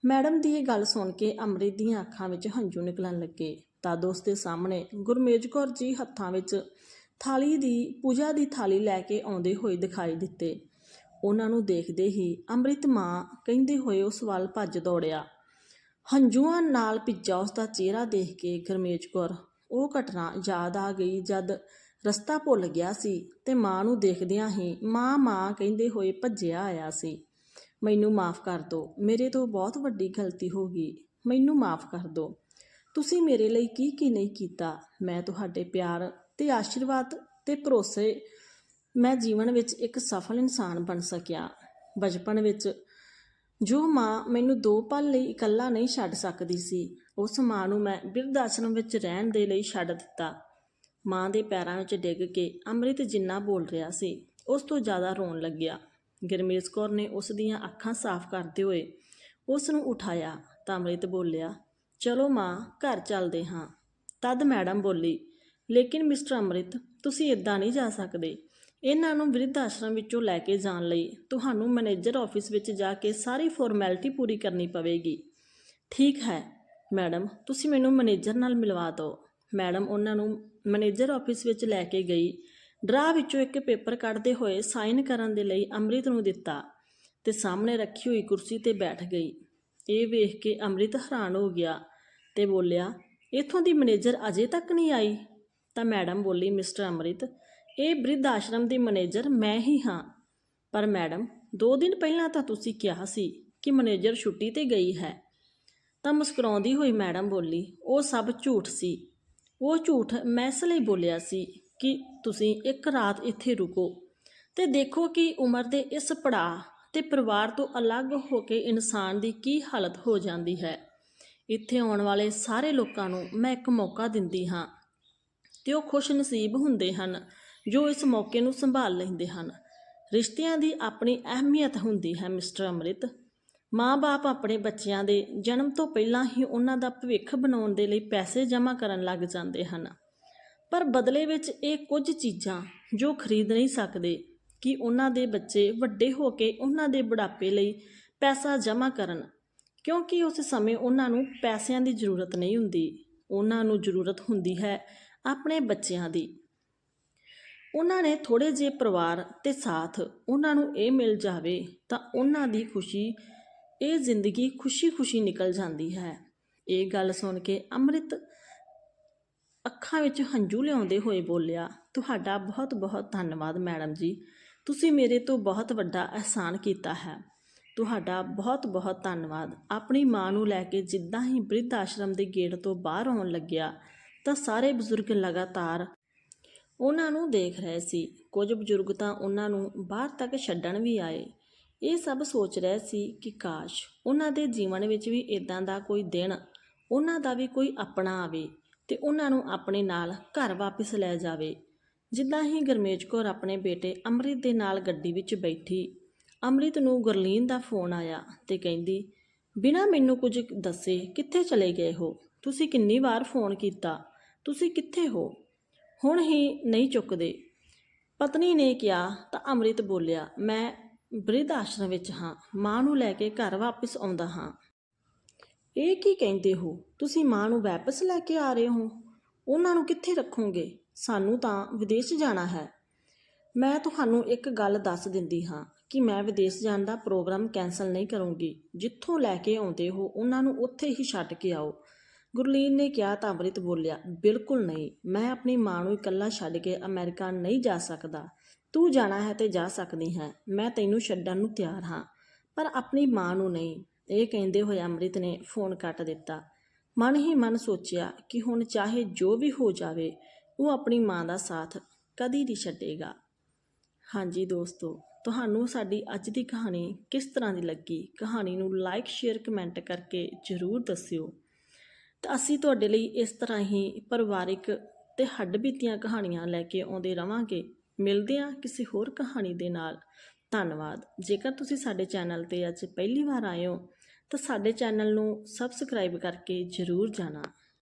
ਮੈਡਮ ਦੀ ਇਹ ਗੱਲ ਸੁਣ ਕੇ ਅੰਮ੍ਰਿਤ ਦੀਆਂ ਅੱਖਾਂ ਵਿੱਚ ਹੰਝੂ ਨਿਕਲਣ ਲੱਗੇ। ਤਦ ਉਸ ਦੇ ਸਾਹਮਣੇ ਗੁਰਮੇਜ ਕੌਰ ਜੀ ਹੱਥਾਂ ਵਿੱਚ ਪੂਜਾ ਦੀ ਥਾਲੀ ਲੈ ਕੇ ਆਉਂਦੇ ਹੋਏ ਦਿਖਾਈ ਦਿੱਤੇ। ਉਹਨਾਂ ਨੂੰ ਦੇਖਦੇ ਹੀ ਅੰਮ੍ਰਿਤ ਮਾਂ ਕਹਿੰਦੇ ਹੋਏ ਉਸ ਵੱਲ ਭੱਜ ਦੌੜਿਆ। ਹੰਝੂਆਂ ਨਾਲ ਭਿੱਜਾ ਉਸ ਦਾ ਚਿਹਰਾ ਦੇਖ ਕੇ ਗੁਰਮੇਜ ਕੌਰ ਉਹ ਘਟਨਾ ਯਾਦ ਆ ਗਈ ਜਦ ਰਸਤਾ ਭੁੱਲ ਗਿਆ ਸੀ ਤੇ ਮਾਂ ਨੂੰ ਦੇਖਦਿਆਂ ਹੀ ਮਾਂ ਕਹਿੰਦੇ ਹੋਏ ਭੱਜਿਆ ਆਇਆ ਸੀ। ਮੈਨੂੰ ਮਾਫ਼ ਕਰ ਦਿਓ, ਮੇਰੇ ਤੋਂ ਬਹੁਤ ਵੱਡੀ ਗਲਤੀ ਹੋ ਗਈ, ਮੈਨੂੰ ਮਾਫ਼ ਕਰ ਦਿਓ। ਤੁਸੀਂ ਮੇਰੇ ਲਈ ਕੀ ਨਹੀਂ ਕੀਤਾ। ਮੈਂ ਤੁਹਾਡੇ ਪਿਆਰ ਤੇ ਆਸ਼ੀਰਵਾਦ ਤੇ ਭਰੋਸੇ ਮੈਂ ਜੀਵਨ ਵਿੱਚ ਇੱਕ ਸਫਲ ਇਨਸਾਨ ਬਣ ਸਕਿਆ। ਬਚਪਨ ਵਿੱਚ ਜੋ ਮਾਂ ਮੈਨੂੰ 2 ਪਲ ਲਈ ਇਕੱਲਾ ਨਹੀਂ ਛੱਡ ਸਕਦੀ ਸੀ, ਉਸ ਮਾਂ ਨੂੰ ਮੈਂ ਬਿਰਧ ਆਸ਼ਰਮ ਵਿੱਚ ਰਹਿਣ ਦੇ ਲਈ ਛੱਡ ਦਿੱਤਾ। ਮਾਂ ਦੇ ਪੈਰਾਂ ਵਿੱਚ ਡਿੱਗ ਕੇ ਅੰਮ੍ਰਿਤ ਜਿੰਨਾ ਬੋਲ ਰਿਹਾ ਸੀ, ਉਸ ਤੋਂ ਜ਼ਿਆਦਾ ਰੋਣ ਲੱਗਿਆ। ਗੁਰਮੇਜ ਕੌਰ ਨੇ ਉਸ ਦੀਆਂ ਅੱਖਾਂ ਸਾਫ਼ ਕਰਦੇ ਹੋਏ ਉਸ ਨੂੰ ਉਠਾਇਆ ਤਾਂ ਅੰਮ੍ਰਿਤ ਬੋਲਿਆ, ਚਲੋ ਮਾਂ, ਘਰ ਚੱਲਦੇ ਹਾਂ। ਤਦ ਮੈਡਮ ਬੋਲੀ, ਲੇਕਿਨ ਮਿਸਟਰ ਅੰਮ੍ਰਿਤ, ਤੁਸੀਂ ਇੱਦਾਂ ਨਹੀਂ ਜਾ ਸਕਦੇ। ਇਹਨਾਂ ਨੂੰ ਬਿਰਧ ਆਸ਼ਰਮ ਵਿੱਚੋਂ ਲੈ ਕੇ ਜਾਣ ਲਈ ਤੁਹਾਨੂੰ ਮੈਨੇਜਰ ਆਫਿਸ ਵਿੱਚ ਜਾ ਕੇ ਸਾਰੀ ਫਾਰਮੈਲਿਟੀ ਪੂਰੀ ਕਰਨੀ ਪਵੇਗੀ। ਠੀਕ ਹੈ ਮੈਡਮ, ਤੁਸੀਂ ਮੈਨੂੰ ਮੈਨੇਜਰ ਨਾਲ ਮਿਲਵਾ ਦਿਓ। ਮੈਡਮ ਉਹਨਾਂ ਨੂੰ ਮੈਨੇਜਰ ਆਫਿਸ ਵਿੱਚ ਲੈ ਕੇ ਗਈ। ਡਰਾ ਵਿੱਚੋਂ ਇੱਕ ਪੇਪਰ ਕੱਢਦੇ ਹੋਏ ਸਾਈਨ ਕਰਨ ਦੇ ਲਈ ਅੰਮ੍ਰਿਤ ਨੂੰ ਦਿੱਤਾ ਤੇ ਸਾਹਮਣੇ ਰੱਖੀ ਹੋਈ ਕੁਰਸੀ ਤੇ ਬੈਠ ਗਈ। ਇਹ ਵੇਖ ਕੇ ਅੰਮ੍ਰਿਤ ਹੈਰਾਨ ਹੋ ਗਿਆ ਤੇ ਬੋਲਿਆ, ਇੱਥੋਂ ਦੀ ਮੈਨੇਜਰ ਅਜੇ ਤੱਕ ਨਹੀਂ ਆਈ। ਤਾਂ ਮੈਡਮ ਬੋਲੀ, ਮਿਸਟਰ ਅੰਮ੍ਰਿਤ, ਇਹ ਬਿਰਧ ਆਸ਼ਰਮ ਦੀ ਮੈਨੇਜਰ ਮੈਂ ਹੀ ਹਾਂ। ਪਰ ਮੈਡਮ, 2 ਦਿਨ ਪਹਿਲਾਂ ਤਾਂ ਤੁਸੀਂ ਕਿਹਾ ਸੀ ਕਿ ਮੈਨੇਜਰ ਛੁੱਟੀ ਤੇ ਗਈ ਹੈ। ਤਾਂ ਮੁਸਕਰਾਉਂਦੀ ਹੋਈ ਮੈਡਮ ਬੋਲੀ, ਉਹ ਸਭ ਝੂਠ ਸੀ। ਉਹ ਝੂਠ ਮੈਂ ਇਸ ਲਈ ਬੋਲਿਆ ਸੀ ਕਿ ਤੁਸੀਂ ਇੱਕ ਰਾਤ ਇੱਥੇ ਰੁਕੋ ਤੇ ਦੇਖੋ ਕਿ ਉਮਰ ਦੇ ਇਸ ਪੜਾਅ ਤੇ ਪਰਿਵਾਰ ਤੋਂ ਅਲੱਗ ਹੋ ਕੇ ਇਨਸਾਨ ਦੀ ਕੀ ਹਾਲਤ ਹੋ ਜਾਂਦੀ ਹੈ। ਇੱਥੇ ਆਉਣ ਵਾਲੇ ਸਾਰੇ ਲੋਕਾਂ ਨੂੰ ਮੈਂ ਇੱਕ ਮੌਕਾ ਦਿੰਦੀ ਹਾਂ ਤੇ ਉਹ ਖੁਸ਼ ਨਸੀਬ ਹੁੰਦੇ ਹਨ ਜੋ ਇਸ ਮੌਕੇ ਨੂੰ ਸੰਭਾਲ ਲੈਂਦੇ ਹਨ। ਰਿਸ਼ਤਿਆਂ ਦੀ ਆਪਣੀ ਅਹਿਮੀਅਤ ਹੁੰਦੀ ਹੈ ਮਿਸਟਰ ਅੰਮ੍ਰਿਤ। ਮਾਂ-ਬਾਪ ਆਪਣੇ ਬੱਚਿਆਂ ਦੇ ਜਨਮ ਤੋਂ ਪਹਿਲਾਂ ਹੀ ਉਹਨਾਂ ਦਾ ਭਵਿੱਖ ਬਣਾਉਣ ਦੇ ਲਈ ਪੈਸੇ ਜਮ੍ਹਾਂ ਕਰਨ ਲੱਗ ਜਾਂਦੇ ਹਨ, ਪਰ ਬਦਲੇ ਵਿੱਚ ਇਹ ਕੁਝ ਚੀਜ਼ਾਂ ਜੋ ਖਰੀਦ ਨਹੀਂ ਸਕਦੇ ਕਿ ਉਹਨਾਂ ਦੇ ਬੱਚੇ ਵੱਡੇ ਹੋ ਕੇ ਉਹਨਾਂ ਦੇ ਬੁਢਾਪੇ ਲਈ ਪੈਸਾ ਜਮ੍ਹਾਂ ਕਰਨ, ਕਿਉਂਕਿ ਉਸ ਸਮੇਂ ਉਹਨਾਂ ਨੂੰ ਪੈਸਿਆਂ ਦੀ ਜ਼ਰੂਰਤ ਨਹੀਂ ਹੁੰਦੀ। ਉਹਨਾਂ ਨੂੰ ਜ਼ਰੂਰਤ ਹੁੰਦੀ ਹੈ ਆਪਣੇ ਬੱਚਿਆਂ ਦੀ। ਉਹਨਾਂ ਨੇ ਥੋੜ੍ਹੇ ਜਿਹੇ ਪਰਿਵਾਰ ਤੇ ਸਾਥ ਉਹਨਾਂ ਨੂੰ ਇਹ ਮਿਲ ਜਾਵੇ ਤਾਂ ਉਹਨਾਂ ਦੀ ਇਹ ਜ਼ਿੰਦਗੀ ਖੁਸ਼ੀ ਨਿਕਲ ਜਾਂਦੀ ਹੈ। ਇਹ ਗੱਲ ਸੁਣ ਕੇ ਅੰਮ੍ਰਿਤ ਅੱਖਾਂ ਵਿੱਚ ਹੰਝੂ ਲਿਆਉਂਦੇ ਹੋਏ ਬੋਲਿਆ, ਤੁਹਾਡਾ ਬਹੁਤ-ਬਹੁਤ ਧੰਨਵਾਦ ਮੈਡਮ ਜੀ, ਤੁਸੀਂ ਮੇਰੇ ਤੋਂ ਬਹੁਤ ਵੱਡਾ ਅਹਿਸਾਨ ਕੀਤਾ ਹੈ। ਤੁਹਾਡਾ ਬਹੁਤ-ਬਹੁਤ ਧੰਨਵਾਦ। ਆਪਣੀ ਮਾਂ ਨੂੰ ਲੈ ਕੇ ਜਿੱਦਾਂ ਹੀ ਬਿਰਧ ਆਸ਼ਰਮ ਦੇ ਗੇਟ ਤੋਂ ਬਾਹਰ ਆਉਣ ਲੱਗਿਆ ਤਾਂ ਸਾਰੇ ਬਜ਼ੁਰਗ ਲਗਾਤਾਰ ਉਹਨਾਂ ਨੂੰ ਦੇਖ ਰਹੇ ਸੀ। ਕੁਝ ਬਜ਼ੁਰਗ ਤਾਂ ਉਹਨਾਂ ਨੂੰ ਬਾਹਰ ਤੱਕ ਛੱਡਣ ਵੀ ਆਏ। ਇਹ ਸਭ ਸੋਚ ਰਹੇ ਸੀ ਕਿ ਕਾਸ਼ ਉਹਨਾਂ ਦੇ ਜੀਵਨ ਵਿੱਚ ਵੀ ਇਦਾਂ ਦਾ ਕੋਈ ਦਿਨ ਉਹਨਾਂ ਦਾ ਵੀ ਕੋਈ ਆਪਣਾ ਆਵੇ ਤੇ ਉਹਨਾਂ ਨੂੰ ਆਪਣੇ ਨਾਲ ਘਰ ਵਾਪਸ ਲੈ ਜਾਵੇ। ਜਿੱਦਾਂ ਹੀ ਗੁਰਮੇਜ ਕੌਰ ਆਪਣੇ ਬੇਟੇ ਅੰਮ੍ਰਿਤ ਦੇ ਨਾਲ ਗੱਡੀ ਵਿੱਚ ਬੈਠੀ, ਅੰਮ੍ਰਿਤ ਨੂੰ ਗੁਰਲੀਨ ਦਾ ਫੋਨ ਆਇਆ ਤੇ ਕਹਿੰਦੀ, ਬਿਨਾਂ ਮੈਨੂੰ ਕੁਝ ਦੱਸੇ ਕਿੱਥੇ ਚਲੇ ਗਏ ਹੋ? ਤੁਸੀਂ ਕਿੰਨੀ ਵਾਰ ਫੋਨ ਕੀਤਾ, ਤੁਸੀਂ ਕਿੱਥੇ ਹੋ? ਹੁਣ ਹੀ ਨਹੀਂ ਚੁੱਕਦੇ। ਪਤਨੀ ਨੇ ਕਿਹਾ ਤਾਂ ਅੰਮ੍ਰਿਤ ਬੋਲਿਆ, ਮੈਂ ਬਿਰਧ ਆਸ਼ਰਮ ਵਿੱਚ ਹਾਂ, ਮਾਂ ਨੂੰ ਲੈ ਕੇ ਘਰ ਵਾਪਸ ਆਉਂਦਾ ਹਾਂ। ਇਹ ਕੀ ਕਹਿੰਦੇ ਹੋ? ਤੁਸੀਂ ਮਾਂ ਨੂੰ ਵਾਪਸ ਲੈ ਕੇ ਆ ਰਹੇ ਹੋ? ਉਹਨਾਂ ਨੂੰ ਕਿੱਥੇ ਰੱਖੋਗੇ? ਸਾਨੂੰ ਤਾਂ ਵਿਦੇਸ਼ ਜਾਣਾ ਹੈ। ਮੈਂ ਤੁਹਾਨੂੰ ਇੱਕ ਗੱਲ ਦੱਸ ਦਿੰਦੀ ਹਾਂ ਕਿ ਮੈਂ ਵਿਦੇਸ਼ ਜਾਣ ਦਾ ਪ੍ਰੋਗਰਾਮ ਕੈਂਸਲ ਨਹੀਂ ਕਰੂੰਗੀ। ਜਿੱਥੋਂ ਲੈ ਕੇ ਆਉਂਦੇ ਹੋ ਉਹਨਾਂ ਨੂੰ ਉੱਥੇ ਹੀ ਛੱਡ ਕੇ ਆਓ। ਗੁਰਲੀਨ ਨੇ ਕਿਹਾ ਤਾਂ ਅੰਮ੍ਰਿਤ ਬੋਲਿਆ, ਬਿਲਕੁਲ ਨਹੀਂ, ਮੈਂ ਆਪਣੀ ਮਾਂ ਨੂੰ ਇਕੱਲਾ ਛੱਡ ਕੇ ਅਮਰੀਕਾ ਨਹੀਂ ਜਾ ਸਕਦਾ। ਤੂੰ ਜਾਣਾ ਹੈ ਤੇ ਜਾ ਸਕਦੀ ਹੈ, ਮੈਂ ਤੈਨੂੰ ਛੱਡਣ ਨੂੰ ਤਿਆਰ ਹਾਂ, ਪਰ ਆਪਣੀ ਮਾਂ ਨੂੰ ਨਹੀਂ। ਇਹ ਕਹਿੰਦੇ ਹੋਏ ਅੰਮ੍ਰਿਤ ਨੇ ਫੋਨ ਕੱਟ ਦਿੱਤਾ। ਮਨ ਹੀ ਮਨ ਸੋਚਿਆ ਕਿ ਹੁਣ ਚਾਹੇ ਜੋ ਵੀ ਹੋ ਜਾਵੇ, ਉਹ ਆਪਣੀ ਮਾਂ ਦਾ ਸਾਥ ਕਦੀ ਨਹੀਂ ਛੱਡੇਗਾ। ਹਾਂਜੀ ਦੋਸਤੋ, ਤੁਹਾਨੂੰ ਸਾਡੀ ਅੱਜ ਦੀ ਕਹਾਣੀ ਕਿਸ ਤਰ੍ਹਾਂ ਦੀ ਲੱਗੀ? ਕਹਾਣੀ ਨੂੰ ਲਾਈਕ, ਸ਼ੇਅਰ, ਕਮੈਂਟ ਕਰਕੇ ਜ਼ਰੂਰ ਦੱਸਿਓ। ਤਾਂ ਅਸੀਂ ਤੁਹਾਡੇ ਲਈ ਇਸ ਤਰ੍ਹਾਂ ਹੀ ਪਰਿਵਾਰਿਕ ਤੇ ਹੱਡਬੀਤੀਆਂ ਕਹਾਣੀਆਂ ਲੈ ਕੇ ਆਉਂਦੇ ਰਵਾਂਗੇ। ਮਿਲਦੇ ਹਾਂ ਕਿਸੇ ਹੋਰ ਕਹਾਣੀ ਦੇ ਨਾਲ। ਧੰਨਵਾਦ। ਜੇਕਰ ਤੁਸੀਂ ਸਾਡੇ ਚੈਨਲ 'ਤੇ ਅੱਜ ਪਹਿਲੀ ਵਾਰ ਆਏ ਹੋ ਤਾਂ ਸਾਡੇ ਚੈਨਲ ਨੂੰ ਸਬਸਕ੍ਰਾਈਬ ਕਰਕੇ ਜ਼ਰੂਰ ਜਾਣਾ।